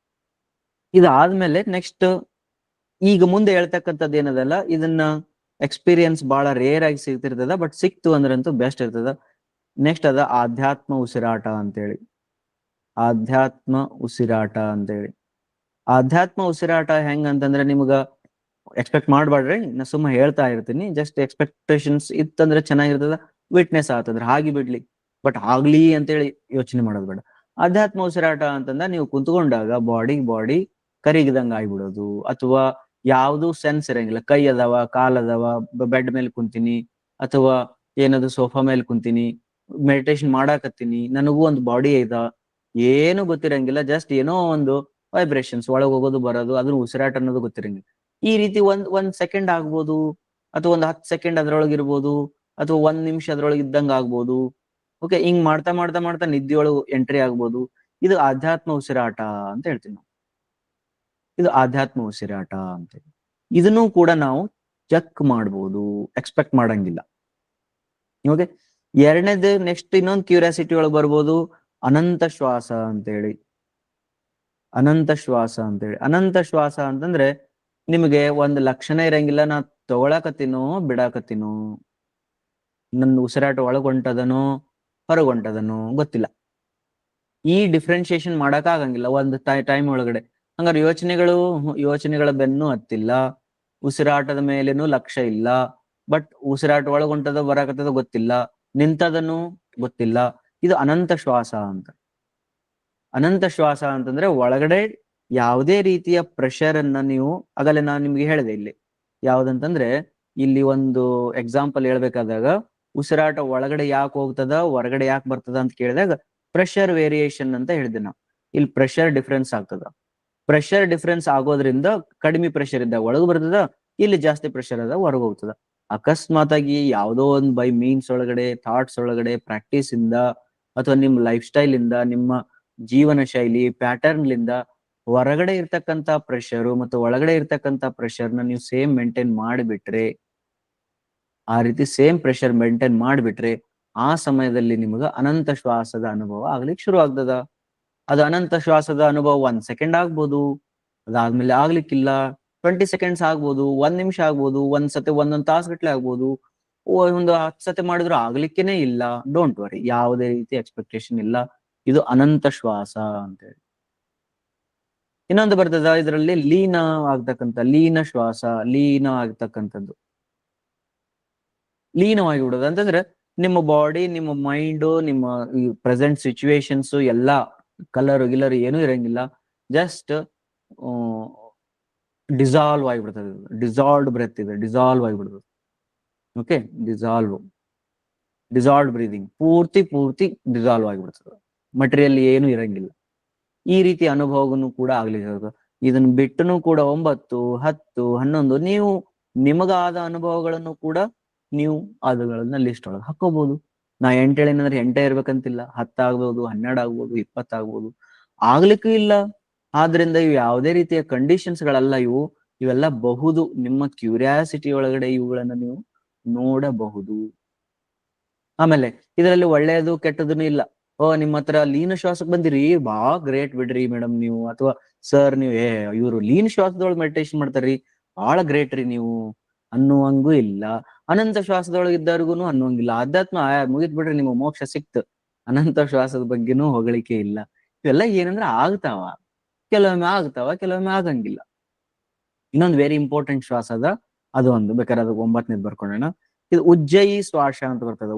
ಇದಾದ್ಮೇಲೆ ನೆಕ್ಸ್ಟ್ ಈಗ ಮುಂದೆ ಹೇಳ್ತಕ್ಕಂಥದ್ದು ಏನದಲ್ಲ, ಇದನ್ನ ಎಕ್ಸ್ಪೀರಿಯನ್ಸ್ ಬಹಳ ರೇರ್ ಆಗಿ ಸಿಗ್ತಿರ್ತದ. ಬಟ್ ಸಿಕ್ತು ಅಂದ್ರಂತೂ ಬೆಸ್ಟ್ ಇರ್ತದ. ನೆಕ್ಸ್ಟ್ ಅದ ಆಧ್ಯಾತ್ಮ ಉಸಿರಾಟ ಅಂತೇಳಿ. ಆಧ್ಯಾತ್ಮ ಉಸಿರಾಟ ಅಂತೇಳಿ. ಆಧ್ಯಾತ್ಮ ಉಸಿರಾಟ ಹೆಂಗ್ ಅಂತಂದ್ರೆ, ನಿಮ್ಗ ಎಕ್ಸ್ಪೆಕ್ಟ್ ಮಾಡ್ಬೇಡ್ರಿ, ನಾ ಸುಮ್ಮ ಹೇಳ್ತಾ ಇರ್ತೀನಿ. ಜಸ್ಟ್ ಎಕ್ಸ್ಪೆಕ್ಟೇಷನ್ಸ್ ಇತ್ತಂದ್ರೆ ಚೆನ್ನಾಗಿರ್ತದ, ವಿಟ್ನೆಸ್ ಆತಂದ್ರೆ ಹಾಗೆ ಬಿಡ್ಲಿ. ಬಟ್ ಆಗ್ಲಿ ಅಂತೇಳಿ ಯೋಚನೆ ಮಾಡೋದು ಬೇಡ. ಆಧ್ಯಾತ್ಮ ಉಸಿರಾಟ ಅಂತಂದ್ರೆ, ನೀವು ಕುಂತ್ಕೊಂಡಾಗ ಬಾಡಿ ಕರಿಗಿದಂಗ ಆಗ್ಬಿಡೋದು, ಅಥವಾ ಯಾವ್ದು ಸೆನ್ಸ್ ಇರಂಗಿಲ್ಲ. ಕೈ ಅದಾವ, ಕಾಲ್ ಅದಾವ, ಬೆಡ್ ಮೇಲೆ ಕುಂತೀನಿ, ಅಥವಾ ಏನದು ಸೋಫಾ ಮೇಲೆ ಕುಂತೀನಿ, ಮೆಡಿಟೇಷನ್ ಮಾಡಾಕತ್ತೀನಿ, ನನಗೂ ಒಂದು ಬಾಡಿ ಐತ, ಏನು ಗೊತ್ತಿರಂಗಿಲ್ಲ. ಜಸ್ಟ್ ಏನೋ ಒಂದು ವೈಬ್ರೇಷನ್ಸ್ ಒಳಗೆ ಹೋಗೋದು ಬರೋದು, ಅದ್ರ ಉಸಿರಾಟ ಅನ್ನೋದು ಗೊತ್ತಿರಂಗಿಲ್ಲ. ಈ ರೀತಿ ಒಂದ್ ಸೆಕೆಂಡ್ ಆಗ್ಬೋದು, ಅಥವಾ ಒಂದು 10 ಸೆಕೆಂಡ್ ಅದ್ರೊಳಗೆ ಇರ್ಬೋದು, ಅಥವಾ 1 ನಿಮಿಷ ಅದ್ರೊಳಗೆ ಇದ್ದಂಗ ಆಗ್ಬೋದು. ಓಕೆ. ಹಿಂಗ್ ಮಾಡ್ತಾ ಮಾಡ್ತಾ ಮಾಡ್ತಾ ನಿದ್ದೆ ಎಂಟ್ರಿ ಆಗ್ಬೋದು. ಇದು ಆಧ್ಯಾತ್ಮ ಉಸಿರಾಟ ಅಂತ ಹೇಳ್ತೀವಿ ನಾವು. ಇದು ಆಧ್ಯಾತ್ಮ ಉಸಿರಾಟ ಅಂತ. ಇದನ್ನು ಕೂಡ ನಾವು ಚೆಕ್ ಮಾಡ್ಬೋದು, ಎಕ್ಸ್ಪೆಕ್ಟ್ ಮಾಡಂಗಿಲ್ಲ. ಓಕೆ. ಎರಡನೇದು ನೆಕ್ಸ್ಟ್ ಇನ್ನೊಂದು ಕ್ಯೂರಿಯಾಸಿಟಿ ಒಳಗೆ ಬರ್ಬೋದು, ಅನಂತ ಶ್ವಾಸ ಅಂತೇಳಿ. ಅನಂತ ಶ್ವಾಸ ಅಂತಂದ್ರೆ, ನಿಮಗೆ ಒಂದು ಲಕ್ಷಣ ಇರಂಗಿಲ್ಲ. ನಾ ತಗೊಳಕತ್ತೀನೋ ಬಿಡಾಕತ್ತೀನೋ, ನನ್ನ ಉಸಿರಾಟ ಒಳಗೊಂಟದನೋ ಹೊರಗೊಂಟದನೋ ಗೊತ್ತಿಲ್ಲ. ಈ ಡಿಫ್ರೆನ್ಶಿಯೇಷನ್ ಮಾಡಕ್ ಆಗಂಗಿಲ್ಲ ಒಂದು ಟೈಮ್ ಒಳಗಡೆ. ಹಂಗಾರೆ ಯೋಚನೆಗಳ ಬೆನ್ನು ಹತ್ತಿಲ್ಲ, ಉಸಿರಾಟದ ಮೇಲೇನು ಲಕ್ಷ್ಯ ಇಲ್ಲ. ಬಟ್ ಉಸಿರಾಟ ಒಳಗೊಂಟದ ಬರಾಕತ್ತದ ಗೊತ್ತಿಲ್ಲ, ನಿಂತದನು ಗೊತ್ತಿಲ್ಲ. ಇದು ಅನಂತ ಶ್ವಾಸ ಅಂತ. ಅನಂತ ಶ್ವಾಸ ಅಂತಂದ್ರೆ, ಒಳಗಡೆ ಯಾವುದೇ ರೀತಿಯ ಪ್ರೆಷರ್ ಅನ್ನ ನೀವು, ಆಗಲೇ ನಾನು ನಿಮ್ಗೆ ಹೇಳಿದೆ ಇಲ್ಲಿ ಯಾವ್ದಂತಂದ್ರೆ, ಇಲ್ಲಿ ಒಂದು ಎಕ್ಸಾಂಪಲ್ ಹೇಳ್ಬೇಕಾದಾಗ, ಉಸಿರಾಟ ಒಳಗಡೆ ಯಾಕೆ ಹೋಗ್ತದ ಹೊರಗಡೆ ಯಾಕೆ ಬರ್ತದ ಅಂತ ಕೇಳಿದಾಗ, ಪ್ರೆಷರ್ ವೇರಿಯೇಷನ್ ಅಂತ ಹೇಳಿದೆ ನಾವು. ಇಲ್ಲಿ ಪ್ರೆಷರ್ ಡಿಫ್ರೆನ್ಸ್ ಆಗ್ತದ. ಪ್ರೆಷರ್ ಡಿಫ್ರೆನ್ಸ್ ಆಗೋದ್ರಿಂದ ಕಡಿಮೆ ಪ್ರೆಷರ್ ಇದ್ದಾಗ ಒಳಗೆ ಬರ್ತದ, ಇಲ್ಲಿ ಜಾಸ್ತಿ ಪ್ರೆಷರ್ ಅದ ಹೊರಗೆ ಹೋಗ್ತದ. ಅಕಸ್ಮಾತ್ ಆಗಿ ಯಾವುದೋ ಒಂದು ಬೈ ಮೀನ್ಸ್ ಒಳಗಡೆ, ಥಾಟ್ಸ್ ಒಳಗಡೆ, ಪ್ರಾಕ್ಟೀಸ್ ಇಂದ, ಅಥವಾ ನಿಮ್ಮ ಲೈಫ್ ಸ್ಟೈಲ್ ಇಂದ, ನಿಮ್ಮ ಜೀವನ ಶೈಲಿ ಪ್ಯಾಟರ್ನ್ಲಿಂದ ಹೊರಗಡೆ ಇರ್ತಕ್ಕಂಥ ಪ್ರೆಷರು ಮತ್ತು ಒಳಗಡೆ ಇರ್ತಕ್ಕಂಥ ಪ್ರೆಷರ್ನ ನೀವು ಸೇಮ್ ಮೇಂಟೈನ್ ಮಾಡಿಬಿಟ್ರೆ, ಆ ರೀತಿ ಸೇಮ್ ಪ್ರೆಷರ್ ಮೇಂಟೈನ್ ಮಾಡಿಬಿಟ್ರೆ, ಆ ಸಮಯದಲ್ಲಿ ನಿಮ್ಗೆ ಅನಂತ ಶ್ವಾಸದ ಅನುಭವ ಆಗ್ಲಿಕ್ಕೆ ಶುರು ಆಗ್ತದ. ಅದು ಅನಂತ ಶ್ವಾಸದ ಅನುಭವ 1 ಸೆಕೆಂಡ್ ಆಗ್ಬೋದು, ಅದಾದ್ಮೇಲೆ ಆಗ್ಲಿಕ್ಕಿಲ್ಲ 20 ಸೆಕೆಂಡ್ಸ್ ಆಗ್ಬೋದು, 1 ನಿಮಿಷ ಆಗ್ಬೋದು, ಒಂದ್ಸತಿ 1 ತಾಸು ಗಟ್ಲೆ ಆಗ್ಬೋದು, ಒಂದು 10 ಸತಿ ಮಾಡಿದ್ರು ಆಗ್ಲಿಕ್ಕೇನೆ ಇಲ್ಲ. ಡೋಂಟ್ ವರಿ, ಯಾವುದೇ ರೀತಿ ಎಕ್ಸ್ಪೆಕ್ಟೇಷನ್ ಇಲ್ಲ. ಇದು ಅನಂತ ಶ್ವಾಸ ಅಂತೇಳಿ. ಇನ್ನೊಂದು ಬರ್ತದ ಇದರಲ್ಲಿ ಲೀನ ಆಗ್ತಕ್ಕಂಥ ಲೀನ ಶ್ವಾಸ, ಲೀನ ಆಗ್ತಕ್ಕಂಥದ್ದು. ಲೀನವಾಗಿ ಬಿಡೋದು ಅಂತಂದ್ರೆ ನಿಮ್ಮ ಬಾಡಿ, ನಿಮ್ಮ ಮೈಂಡ್, ನಿಮ್ಮ ಪ್ರೆಸೆಂಟ್ ಸಿಚುವೇಶನ್ಸ್ ಎಲ್ಲಾ ಕಲರ್ ಗಿಲರ್ ಏನೂ ಇರಂಗಿಲ್ಲ. ಜಸ್ಟ್ ಡಿಸಾಲ್ವ್ ಆಗಿಬಿಡ್ತದೆ. ಡಿಸಾಲ್ವ್ಡ್ ಬ್ರೆತ್ ಇದೆ, ಡಿಸಾಲ್ವ್ ಆಗಿಬಿಡ್ತದೆ. ಓಕೆ, ಡಿಸಾಲ್ವ್ಡ್ ಬ್ರೀದಿಂಗ್ ಪೂರ್ತಿ ಡಿಸಾಲ್ವ್ ಆಗಿಬಿಡ್ತದೆ. ಮಟೀರಿಯಲ್ ಏನು ಇರಂಗಿಲ್ಲ. ಈ ರೀತಿ ಅನುಭವವನ್ನು ಕೂಡ ಆಗ್ಲಿಕ್ಕೆ ಇದನ್ನ ಬಿಟ್ಟನು ಕೂಡ 9, 10, 11 ನೀವು ನಿಮಗಾದ ಅನುಭವಗಳನ್ನು ಕೂಡ ನೀವು ಅದುಗಳನ್ನ ಲಿಸ್ಟ್ ಒಳಗೆ ಹಾಕೋಬಹುದು. ನಾ 8 ಹೇಳಿನಂದ್ರೆ 8 ಇರ್ಬೇಕಂತಿಲ್ಲ, 10 ಆಗ್ಬೋದು, 12 ಆಗ್ಬೋದು, 20 ಆಗ್ಬೋದು, ಆಗ್ಲಿಕ್ಕೂ ಇಲ್ಲ. ಆದ್ರಿಂದ ಇವು ಯಾವುದೇ ರೀತಿಯ ಕಂಡೀಷನ್ಸ್ ಗಳಲ್ಲ ಇವು. ಇವೆಲ್ಲ ಬಹುದು. ನಿಮ್ಮ ಕ್ಯೂರಿಯಾಸಿಟಿ ಒಳಗಡೆ ಇವುಗಳನ್ನ ನೀವು ನೋಡಬಹುದು. ಆಮೇಲೆ ಇದರಲ್ಲಿ ಒಳ್ಳೆಯದು ಕೆಟ್ಟದನ್ನು ಇಲ್ಲ. ನಿಮ್ಮ ಹತ್ರ ಲೀನ ಶ್ವಾಸಕ್ಕೆ ಬಂದಿರಿ, ಬಹಳ ಗ್ರೇಟ್ ಬಿಡ್ರಿ ಮೇಡಮ್ ನೀವು, ಅಥವಾ ಸರ್ ನೀವು ಇವರು ಲೀನ ಶ್ವಾಸದೊಳಗೆ ಮೆಡಿಟೇಷನ್ ಮಾಡ್ತಾರ್ರಿ, ಬಹಳ ಗ್ರೇಟ್ ರೀ ನೀವು ಅನ್ನುವಂಗೂ ಇಲ್ಲ. ಅನಂತ ಶ್ವಾಸದೊಳಗೆ ಇದ್ದವ್ರಿಗೂ ಅನ್ನುವಂಗಿಲ್ಲ. ಅಧ್ಯಾತ್ಮ ಮುಗಿತ್ ಬಿಡ್ರಿ, ನಿಮ್ಮ ಮೋಕ್ಷ ಸಿಕ್ತು. ಅನಂತ ಶ್ವಾಸದ ಬಗ್ಗೆನೂ ಹೊಗಳಿಕೆ ಇಲ್ಲ. ಇವೆಲ್ಲ ಏನಂದ್ರೆ ಆಗ್ತಾವ, ಕೆಲವೊಮ್ಮೆ ಆಗ್ತಾವ, ಕೆಲವೊಮ್ಮೆ ಆಗಂಗಿಲ್ಲ. ಇನ್ನೊಂದು ವೆರಿ ಇಂಪಾರ್ಟೆಂಟ್ ಶ್ವಾಸ ಅದ, ಅದು ಒಂದು ಬೇಕಾದ್ರೆ ಅದು 9ನೇದು ಬರ್ಕೊಳ್ಳೋಣ. ಇದು ಉಜ್ಜಯಿ ಶ್ವಾಸ ಅಂತ ಬರ್ತದೆ.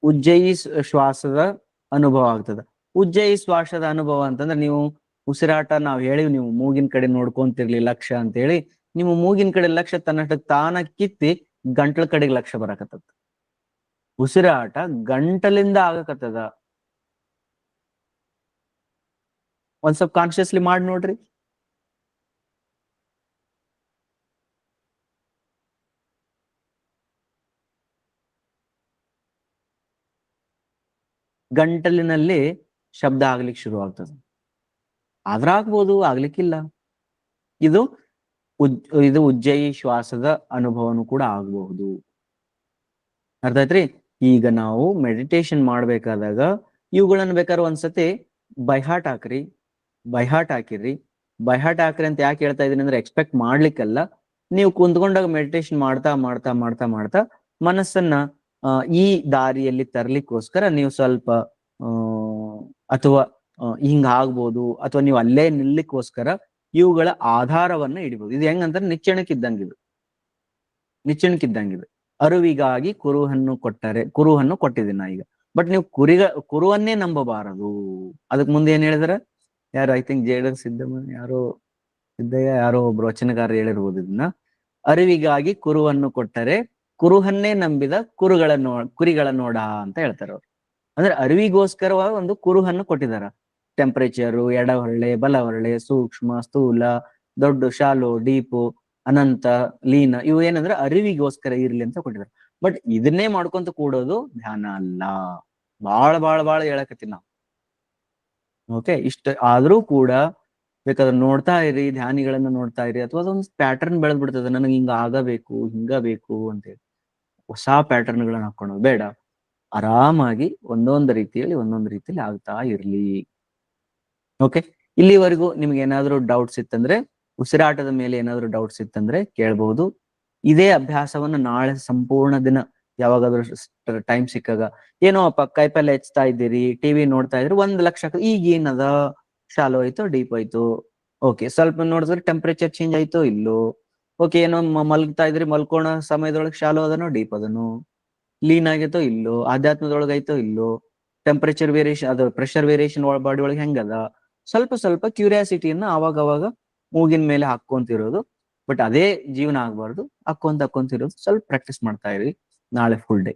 ಉಜ್ಜಯಿ ಶ್ವಾಸದ ಅನುಭವ ಆಗ್ತದ. ಉಜ್ಜಯಿ ಶ್ವಾಸದ ಅನುಭವ ಅಂತಂದ್ರೆ ನೀವು ಉಸಿರಾಟ ನಾವ್ ಹೇಳಿವ್, ನೀವು ಮೂಗಿನ ಕಡೆ ನೋಡ್ಕೊಂತಿರ್ಲಿ ಲಕ್ಷ್ಯ ಅಂತ ಹೇಳಿ, ನಿಮ್ಮ ಮೂಗಿನ ಕಡೆ ಲಕ್ಷ್ಯ ತನ್ನಷ್ಟಕ್ಕೆ ತಾನ ಕಿತ್ತಿ ಗಂಟಲ ಕಡೆಗೆ ಲಕ್ಷ್ಯ ಬರಾಕತ್ತದ. ಉಸಿರಾಟ ಗಂಟಲಿಂದ ಆಗಕತ್ತದ. ಒಂದ್ ಸ್ವಲ್ಪ ಕಾನ್ಶಿಯಸ್ಲಿ ಮಾಡಿ ನೋಡ್ರಿ. ಗಂಟಲಿನಲ್ಲಿ ಶಬ್ದ ಆಗ್ಲಿಕ್ಕೆ ಶುರು ಆಗ್ತದೆ. ಆದ್ರ ಆಗ್ಬೋದು, ಆಗ್ಲಿಕ್ಕಿಲ್ಲ. ಇದು ಉಜ್ಜಯಿ ಶ್ವಾಸದ ಅನುಭವನು ಕೂಡ ಆಗಬಹುದು. ಅರ್ಥ ಆಯ್ತ್ರಿ? ಈಗ ನಾವು ಮೆಡಿಟೇಷನ್ ಮಾಡ್ಬೇಕಾದಾಗ ಇವುಗಳನ್ನ ಬೇಕಾದ್ರೆ ಒಂದ್ಸತಿ ಬೈಹಾಟ್ ಹಾಕ್ರಿ, ಬೈಹಾಟ್ ಹಾಕಿರ್ರಿ. ಬೈಹಾಟ್ ಹಾಕ್ರಿ ಅಂತ ಯಾಕೆ ಹೇಳ್ತಾ ಇದೀನಿ ಅಂದ್ರೆ ಎಕ್ಸ್ಪೆಕ್ಟ್ ಮಾಡ್ಲಿಕ್ಕಲ್ಲ. ನೀವು ಕುಂತ್ಕೊಂಡಾಗ ಮೆಡಿಟೇಷನ್ ಮಾಡ್ತಾ ಮಾಡ್ತಾ ಮಾಡ್ತಾ ಮಾಡ್ತಾ ಮನಸ್ಸನ್ನ ಈ ದಾರಿಯಲ್ಲಿ ತರ್ಲಿಕ್ಕೋಸ್ಕರ ನೀವು ಸ್ವಲ್ಪ ಅಥವಾ ಹಿಂಗ ಆಗ್ಬೋದು, ಅಥವಾ ನೀವು ಅಲ್ಲೇ ನಿಲ್ಲಿಕ್ಕೋಸ್ಕರ ಇವುಗಳ ಆಧಾರವನ್ನ ಹಿಡಿಬಹುದು. ಇದು ಹೆಂಗಂದ್ರೆ ನಿಚ್ಚಣಕ್ಕಿದ್ದಂಗಿದು, ನಿಚ್ಚಣಕ್ಕಿದ್ದಂಗಿದೆ. ಅರಿವಿಗಾಗಿ ಕುರುಹನ್ನು ಕೊಟ್ಟಿದ್ದೀನಿ ನಾ ಈಗ. ಬಟ್ ನೀವು ಕುರುವನ್ನೇ ನಂಬಬಾರದು. ಅದಕ್ ಮುಂದೆ ಏನ್ ಹೇಳಿದಾರೆ ಯಾರು, ಐ ಥಿಂಕ್ ಜೇಡರ್ ಸಿದ್ದಯ್ಯ ಯಾರೋ ಒಬ್ರು ವಚನಗಾರರು ಹೇಳಿರ್ಬೋದು ಇದನ್ನ. ಅರಿವಿಗಾಗಿ ಕುರುವನ್ನು ಕೊಟ್ಟರೆ ಕುರುಹನ್ನೇ ನಂಬಿದ ಕುರಿಗಳ ನೋಡ ಅಂತ ಹೇಳ್ತಾರೆ ಅವ್ರು. ಅಂದ್ರೆ ಅರಿವಿಗೋಸ್ಕರವಾಗ ಒಂದು ಕುರುಹನ್ನು ಕೊಟ್ಟಿದಾರ. ಟೆಂಪರೇಚರು, ಎಡಹೊಳ್ಳೆ, ಬಲಹೊಳ್ಳೆ, ಸೂಕ್ಷ್ಮ, ಸ್ಥೂಲ, ದೊಡ್ಡ, ಶಾಲು, ಡೀಪು, ಅನಂತ, ಲೀನ, ಇವು ಏನಂದ್ರೆ ಅರಿವಿಗೋಸ್ಕರ ಇರ್ಲಿ ಅಂತ ಕೊಟ್ಟಿದ್ದಾರೆ. ಬಟ್ ಇದನ್ನೇ ಮಾಡ್ಕೊಂತ ಕೂಡೋದು ಧ್ಯಾನ ಅಲ್ಲ. ಬಾಳ ಹೇಳಕತ್ತೀನಿ ನಾವು. ಓಕೆ, ಇಷ್ಟ ಆದ್ರೂ ಕೂಡ ಬೇಕಾದ್ರೆ ನೋಡ್ತಾ ಇರಿ, ಧ್ಯಾನಿಗಳನ್ನ ನೋಡ್ತಾ ಇರಿ, ಅಥವಾ ಅದೊಂದು ಪ್ಯಾಟರ್ನ್ ಬೆಳೆದ್ ಬಿಡ್ತದೆ. ನನಗೆ ಹಿಂಗ ಆಗಬೇಕು, ಹಿಂಗ ಬೇಕು ಅಂತೇಳಿ ಹೊಸ ಪ್ಯಾಟರ್ನ್ಗಳನ್ನ ಹಾಕೊಳ್ಳೋದು ಬೇಡ. ಆರಾಮಾಗಿ ಒಂದೊಂದು ರೀತಿಯಲ್ಲಿ ಆಗ್ತಾ ಇರ್ಲಿ. ಓಕೆ, ಇಲ್ಲಿವರೆಗೂ ನಿಮ್ಗೆ ಏನಾದ್ರು ಡೌಟ್ಸ್ ಇತ್ತಂದ್ರೆ, ಉಸಿರಾಟದ ಮೇಲೆ ಏನಾದ್ರು ಡೌಟ್ಸ್ ಇತ್ತಂದ್ರೆ ಕೇಳಬಹುದು. ಇದೇ ಅಭ್ಯಾಸವನ್ನ ನಾಳೆ ಸಂಪೂರ್ಣ ದಿನ ಯಾವಾಗಾದ್ರೂ ಟೈಮ್ ಸಿಕ್ಕಾಗ, ಏನೋ ಕೈಪಲ್ಲೆ ಹೆಚ್ಚ್ತಾ ಇದ್ದೀರಿ, ಟಿವಿ ನೋಡ್ತಾ ಇದ್ರಿ, 1 ಲಕ್ಷ ಈಗ ಏನದ, ಶಾಲೋ ಆಯ್ತು, ಡೀಪ್ ಆಯ್ತು. ಓಕೆ, ಸ್ವಲ್ಪ ನೋಡಿದ್ರೆ ಟೆಂಪರೇಚರ್ ಚೇಂಜ್ ಆಯ್ತೋ ಇಲ್ಲೋ. ಓಕೆ, ಏನೋ ಮಲ್ಗ್ತಾ ಇದ್ರಿ, ಮಲ್ಕೋಣ ಸಮಯದೊಳಗೆ ಶಾಲೋ ಅದನೋ ಡೀಪ್ ಅದನೋ, ಲೀನ್ ಆಗೈತೋ ಇಲ್ಲೋ, ಆಧ್ಯಾತ್ಮದೊಳಗೆ ಆಯ್ತೋ ಇಲ್ಲೋ, ಟೆಂಪರೇಚರ್ ವೇರಿಯೇಷನ್, ಅದು ಪ್ರೆಷರ್ ವೇರಿಯೇಷನ್ ಬಾಡಿ ಒಳಗೆ ಹೆಂಗದ, ಸ್ವಲ್ಪ ಕ್ಯೂರಿಯಾಸಿಟಿಯನ್ನ ಅವಾಗ ಮೂಗಿನ ಮೇಲೆ ಹಾಕೊಂತಿರೋದು. ಬಟ್ ಅದೇ ಜೀವನ ಆಗ್ಬಾರ್ದು. ಹಾಕೊಂತಿರೋದು. ಸ್ವಲ್ಪ ಪ್ರಾಕ್ಟೀಸ್ ಮಾಡ್ತಾ ಇರಿ ನಾಳೆ ಫುಲ್ ಡೇ.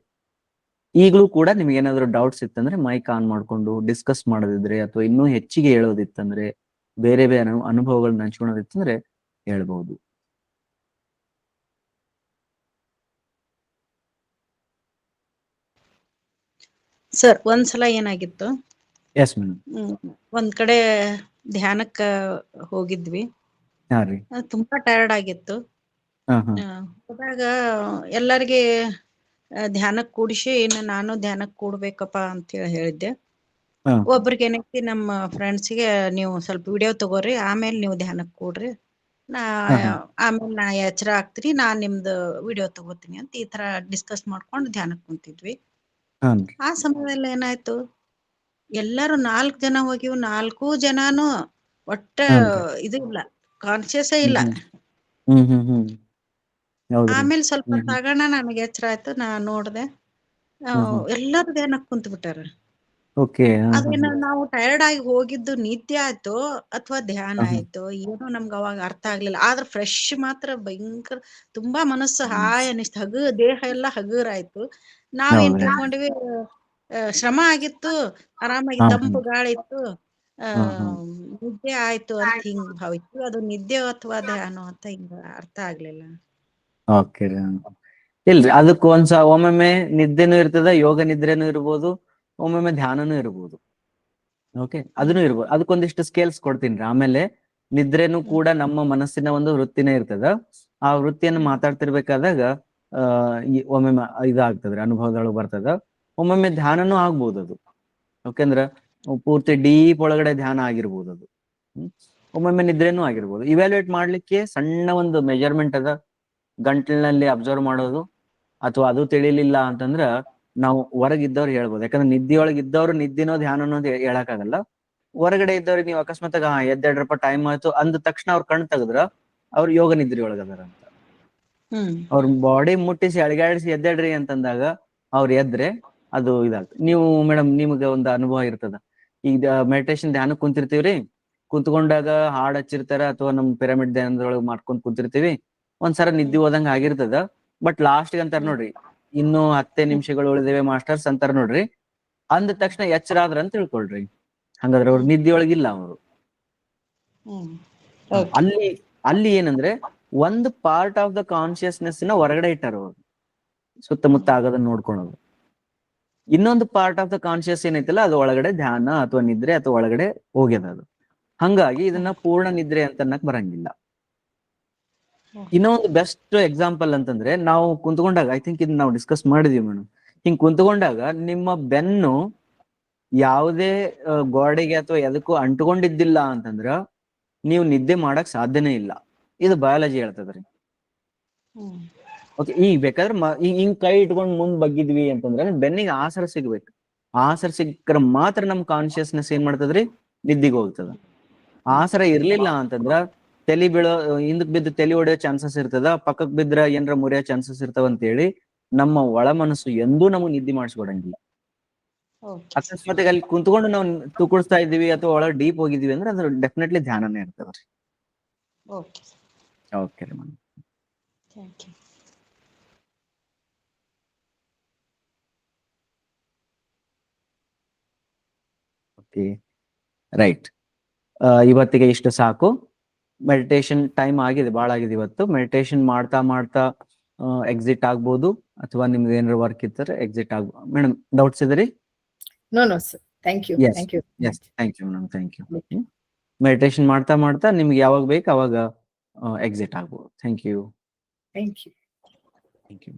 ಈಗಲೂ ಕೂಡ ನಿಮ್ಗೆ ಏನಾದ್ರು ಡೌಟ್ಸ್ ಇತ್ತಂದ್ರೆ ಮೈಕ್ ಆನ್ ಮಾಡ್ಕೊಂಡು ಡಿಸ್ಕಸ್ ಮಾಡೋದಿದ್ರೆ, ಅಥವಾ ಇನ್ನೂ ಹೆಚ್ಚಿಗೆ ಹೇಳೋದಿತ್ತಂದ್ರೆ, ಬೇರೆ ಅನುಭವಗಳನ್ನ ಹಂಚ್ಕೊಳೋದಿತ್ತಂದ್ರೆ ಹೇಳ್ಬಹುದು. ಸರ್, ಒಂದ್ಸಲ ಏನಾಗಿತ್ತು, ಎಸ್ ಮೇಡಮ್. ಒಂದ್ ಕಡೆ ಧ್ಯಾನಕ್ಕ ಹೋಗಿದ್ವಿ. ತುಂಬಾ ಟಯರ್ಡ್ ಆಗಿತ್ತು. ಹೋದಾಗ ಎಲ್ಲರಿಗೆ ಧ್ಯಾನಕ್ ಕೂಡಿಸಿ ನಾನು ಧ್ಯಾನಕ್ ಕೂಡ್ಬೇಕಪ್ಪ ಅಂತ ಹೇಳಿದ್ದೆ. ಒಬ್ರಿಗೆ ಏನೈತಿ, ನಮ್ಮ ಫ್ರೆಂಡ್ಸ್ಗೆ ನೀವು ಸ್ವಲ್ಪ ವಿಡಿಯೋ ತಗೋರಿ, ಆಮೇಲೆ ನೀವು ಧ್ಯಾನಕ್ ಕೂಡ್ರಿ, ಆಮೇಲೆ ನಾ ಎಚ್ಚರ ಆಗ್ತೀನಿ, ನಾನ್ ನಿಮ್ದು ವಿಡಿಯೋ ತಗೋತೀನಿ ಅಂತ ಈ ತರ ಡಿಸ್ಕಸ್ ಮಾಡ್ಕೊಂಡು ಧ್ಯಾನಕ್ ಕುಂತಿದ್ವಿ. ಆ ಸಮಯದಲ್ಲಿ ಏನಾಯ್ತು, ಎಲ್ಲರೂ 4 ಜನ ಹೋಗಿವ್, 4 ಜನನು ಒಟ್ಟ ಹೌದ್ರಿ. ಇದು ಇಲ್ಲ, ಕಾನ್ಶಿಯಸ್ ಇಲ್ಲ. ಹೌದ್ರಿ. ಆಮೇಲೆ ಸ್ವಲ್ಪ ತಗಣ ನನಗೆ ಎಚ್ಚರ ಆಯ್ತು, ನಾ ನೋಡ್ದೆ ಎಲ್ಲರೂ ಧ್ಯಾನಕ್ಕೆ ಕುಂತ ಬಿಟ್ಟಾರ. ಓಕೆ. ಅದೇನ ನಾವು ಟಯರ್ಡ್ ಆಗಿ ಹೋಗಿದ್ದು ನಿದ್ದೆ ಆಯ್ತು ಅಥವಾ ಧ್ಯಾನ ಆಯ್ತು ಏನೋ ನಮ್ಗೆ ಅವಾಗ ಅರ್ಥ ಆಗ್ಲಿಲ್ಲ. ಆದ್ರೆ ಫ್ರೆಶ್ ಮಾತ್ರ ಭಯಂಕರ, ತುಂಬಾ ಮನಸ್ಸು ಹಾಯ್ ಅನಿಸ್ತು, ದೇಹ ಎಲ್ಲ ಹಗುರ ಆಯ್ತು. ನಾವೇನ್ ಹೌದ್ರಿ. ತಿಳ್ಕೊಂಡಿವಿ, ಶ್ರಮ ಆಗಿತ್ತು, ಆರಾಮಾಗಿ ತಂಪು ಗಾಳಿ ಇತ್ತು, ನಿದ್ದೆ ಆಯ್ತು ಅಂತ ಹಿಂಗ್ ಭಾವಿತ್ತು. ಅದು ನಿದ್ದೆ ಅಥವಾ ಧ್ಯಾನ ಅಂತ ಹಿಂಗ ಅರ್ಥ ಆಗ್ಲಿಲ್ಲ. ಓಕೆ ರೀ. ಇಲ್ರಿ, ಅದಕ್ಕೆ ಒಮ್ಮೊಮ್ಮೆ ನಿದ್ದೆನೂ ಇರ್ತದ, ಯೋಗ ನಿದ್ರೆನೂ ಇರ್ಬೋದು, ಒಮ್ಮೊಮ್ಮೆ ಧ್ಯಾನನೂ ಇರ್ಬೋದು. ಓಕೆ, ಅದನ್ನು ಇರ್ಬೋದು. ಅದಕ್ಕೊಂದಿಷ್ಟು ಸ್ಕೇಲ್ಸ್ ಕೊಡ್ತೀನಿ. ಆಮೇಲೆ ನಿದ್ರೆನೂ ಕೂಡ ನಮ್ಮ ಮನಸ್ಸಿನ ಒಂದು ವೃತ್ತಿನೇ ಇರ್ತದ. ಆ ವೃತ್ತಿಯನ್ನು ಮಾತಾಡ್ತಿರ್ಬೇಕಾದಾಗ ಒಮ್ಮೊಮ್ಮೆ ಇದಾಗ್ತದ್ರಿ, ಅನುಭವದೊಳಗೆ ಬರ್ತದ. ಒಮ್ಮೊಮ್ಮೆ ಧ್ಯಾನನೂ ಆಗ್ಬೋದು ಅದು. ಯಾಕೆಂದ್ರ ಪೂರ್ತಿ ಡೀಪ್ ಒಳಗಡೆ ಧ್ಯಾನ ಆಗಿರ್ಬೋದು ಅದು. ಒಮ್ಮೊಮ್ಮೆ ನಿದ್ರೆನೂ ಆಗಿರ್ಬೋದು. ಇವ್ಯಾಲ್ಯೂಯೇಟ್ ಮಾಡ್ಲಿಕ್ಕೆ ಸಣ್ಣ ಒಂದು ಮೆಜರ್ಮೆಂಟ್ ಅದ, ಗಂಟ್ಲಿನಲ್ಲಿ ಅಬ್ಸರ್ವ್ ಮಾಡೋದು. ಅಥವಾ ಅದು ತಿಳಿಲಿಲ್ಲ ಅಂತಂದ್ರ ನಾವು ಹೊರಗಿದ್ದವ್ರು ಹೇಳ್ಬೋದು. ಯಾಕಂದ್ರೆ ನಿದ್ದೆಯೊಳಗೆ ಇದ್ದವ್ರು ನಿದ್ದೆನೋ ಧ್ಯಾನನೋ ಅಂತ ಹೇಳಕ್ಕಾಗಲ್ಲ. ಹೊರಗಡೆ ಇದ್ದವ್ರಿಗೆ ನೀವು ಅಕಸ್ಮಾತ್ ಎದ್ದೇಳ್ರಪ್ಪ ಟೈಮ್ ಆಯ್ತು ಅಂದ ತಕ್ಷಣ ಅವ್ರ ಕಣ್ ತೆಗದ್ರ ಅವ್ರು ಯೋಗ ನಿದ್ರೆ ಒಳಗದಾರ ಅಂತ. ಅವ್ರ ಬಾಡಿ ಮುಟ್ಟಿಸಿ ಅಳಗಾಡಿಸಿ ಎದ್ದೇಳ್ರಿ ಅಂತಂದಾಗ ಅವ್ರು ಎದ್ರೆ ಅದು ಇದಾಗ್ತದೆ. ನೀವು ಮೇಡಮ್, ನಿಮ್ಗೆ ಒಂದು ಅನುಭವ ಇರ್ತದ. ಈಗ ಮೆಡಿಟೇಷನ್ ಧ್ಯಾನಕ್ಕೆ ಕುಂತಿರ್ತೀವ್ರಿ, ಕುಂತ್ಕೊಂಡಾಗ ಹಾಡ್ ಹಚ್ಚಿರ್ತಾರ ಅಥವಾ ನಮ್ ಪಿರಮಿಡ್ ಧ್ಯಾನದೊಳಗೆ ಮಾಡ್ಕೊಂಡ್ ಕುಂತಿರ್ತೀವಿ. ಒಂದ್ಸಲ ನಿದ್ದೆ ಹೋದಂಗ ಆಗಿರ್ತದ. ಬಟ್ ಲಾಸ್ಟ್ಗೆ ಅಂತಾರ ನೋಡ್ರಿ, ಇನ್ನು 10 ನಿಮಿಷಗಳು ಉಳಿದಿವೆ ಮಾಸ್ಟರ್ಸ್ ಅಂತಾರ ನೋಡ್ರಿ. ಅಂದ ತಕ್ಷಣ ಎಚ್ಚರ ಆದ್ರ ಅಂತ ತಿಳ್ಕೊಳ್ರಿ. ಹಂಗಾದ್ರೆ ಅವ್ರು ನಿದ್ದೆಯೊಳಗಿಲ್ಲ ಅವರು. ಅಲ್ಲಿ ಏನಂದ್ರೆ ಒಂದು ಪಾರ್ಟ್ ಆಫ್ ದ ಕಾನ್ಶಿಯಸ್ನೆಸ್ ನ ಹೊರಗಡೆ ಇಟ್ಟಾರ ಅವರು, ಸುತ್ತಮುತ್ತ ಆಗೋದನ್ನ ನೋಡ್ಕೊಳೋದು. ಇನ್ನೊಂದು ಪಾರ್ಟ್ ಆಫ್ ದ ಕಾನ್ಶಿಯಸ್ ಏನೈತಲ್ಲ, ಅದು ಒಳಗಡೆ ಧ್ಯಾನ ಅಥವಾ ನಿದ್ರೆ ಅಥವಾ ಒಳಗಡೆ ಹೋಗ್ಯದ ಅದು. ಹಂಗಾಗಿ ಇದನ್ನ ಪೂರ್ಣ ನಿದ್ರೆ ಅಂತ ಅನ್ನಕ್ ಬರಂಗಿಲ್ಲ. ಇನ್ನೊಂದು ಬೆಸ್ಟ್ ಎಕ್ಸಾಂಪಲ್ ಅಂತಂದ್ರೆ, ನಾವು ಕುಂತ್ಕೊಂಡಾಗ, ಐ ಥಿಂಕ್ ಇದನ್ನ ನಾವು ಡಿಸ್ಕಸ್ ಮಾಡಿದೀವಿ ಮೇಡಮ್. ಹಿಂಗ್ ಕುಂತ್ಕೊಂಡಾಗ ನಿಮ್ಮ ಬೆನ್ನು ಯಾವುದೇ ಗೋಡೆಗೆ ಅಥವಾ ಎದಕ್ಕೂ ಅಂಟ್ಕೊಂಡಿದ್ದಿಲ್ಲ ಅಂತಂದ್ರ ನೀವು ನಿದ್ದೆ ಮಾಡಕ್ ಸಾಧ್ಯನೇ ಇಲ್ಲ. ಇದು ಬಯಾಲಜಿ ಹೇಳ್ತದ್ರಿ. ಓಕೆ, ಈಗ ಬೇಕಾದ್ರೆ ಹಿಂಗ್ ಕೈ ಇಟ್ಕೊಂಡ್ ಮುಂದ್ ಬಗ್ಗಿದ್ವಿ ಅಂತಂದ್ರೆ ಬೆನ್ನಿಗೆ ಆಸರ ಸಿಗ್ಬೇಕು. ಆಸರ ಸಿಕ್ಕರೆ ಮಾತ್ರ ನಮ್ ಕಾನ್ಶಿಯಸ್ನೆಸ್ ಏನ್ ಮಾಡ್ತದ್ರಿ, ನಿದ್ದಿಗೆ ಹೋಗ್ತದ. ಆಸರ ಇರ್ಲಿಲ್ಲ ಅಂತಂದ್ರ ತಲೆ ಬೀಳೋ, ಹಿಂದಕ್ ಬಿದ್ದು ತಲೆ ಹೊಡೆಯೋ ಚಾನ್ಸಸ್ ಇರ್ತದ, ಪಕ್ಕಕ್ ಬಿದ್ರ ಏನ್ರ ಮುರಿಯೋ ಚಾನ್ಸಸ್ ಇರ್ತಾವ ಅಂತೇಳಿ ನಮ್ಮ ಒಳ ಮನಸ್ಸು ಎಂದೂ ನಮಗ್ ನಿದ್ದೆ ಮಾಡಿಸ್ಕೊಡಂಗಿಲ್ಲ. ಅಕಸ್ಮಾತ್ ಅಲ್ಲಿ ಕುಂತ್ಕೊಂಡು ನಾವು ತುಕುಳಿಸ್ತಾ ಇದೀವಿ ಅಥವಾ ಒಳಗೆ ಡೀಪ್ ಹೋಗಿದೀವಿ ಅಂದ್ರೆ ಅದ್ರ ಡೆಫಿನೆಟ್ಲಿ ಧ್ಯಾನನೇ ಇರ್ತದ್ರಿ. ಓಕೆ ರೀ madam. Thank you. Okay, right. ಇವತ್ತಿಗೆ ಇಷ್ಟು ಸಾಕು. ಮೆಡಿಟೇಷನ್ ಟೈಮ್ ಆಗಿದೆ, ಭಾಳ ಆಗಿದೆ ಇವತ್ತು. ಮೆಡಿಟೇಷನ್ ಮಾಡ್ತಾ ಮಾಡ್ತಾ ಎಕ್ಸಿಟ್ ಆಗ್ಬೋದು, ಅಥವಾ ನಿಮ್ಗೆ ಏನಾರ ವರ್ಕ್ ಇರ್ತಾರೆ ಎಕ್ಸಿಟ್ ಆಗ್ಬೋದು. ಮೇಡಮ್, ಡೌಟ್ಸ್ ಇದೆ ರೀ? No sir, thank you. Thank you madam, thank you. Meditation ಮಾಡ್ತಾ ಮಾಡ್ತಾ ನಿಮ್ಗೆ ಯಾವಾಗ ಬೇಕು ಅವಾಗ ಎಕ್ಸಿಟ್ ಆಗ್ಬೋದು. Thank you. Thank you.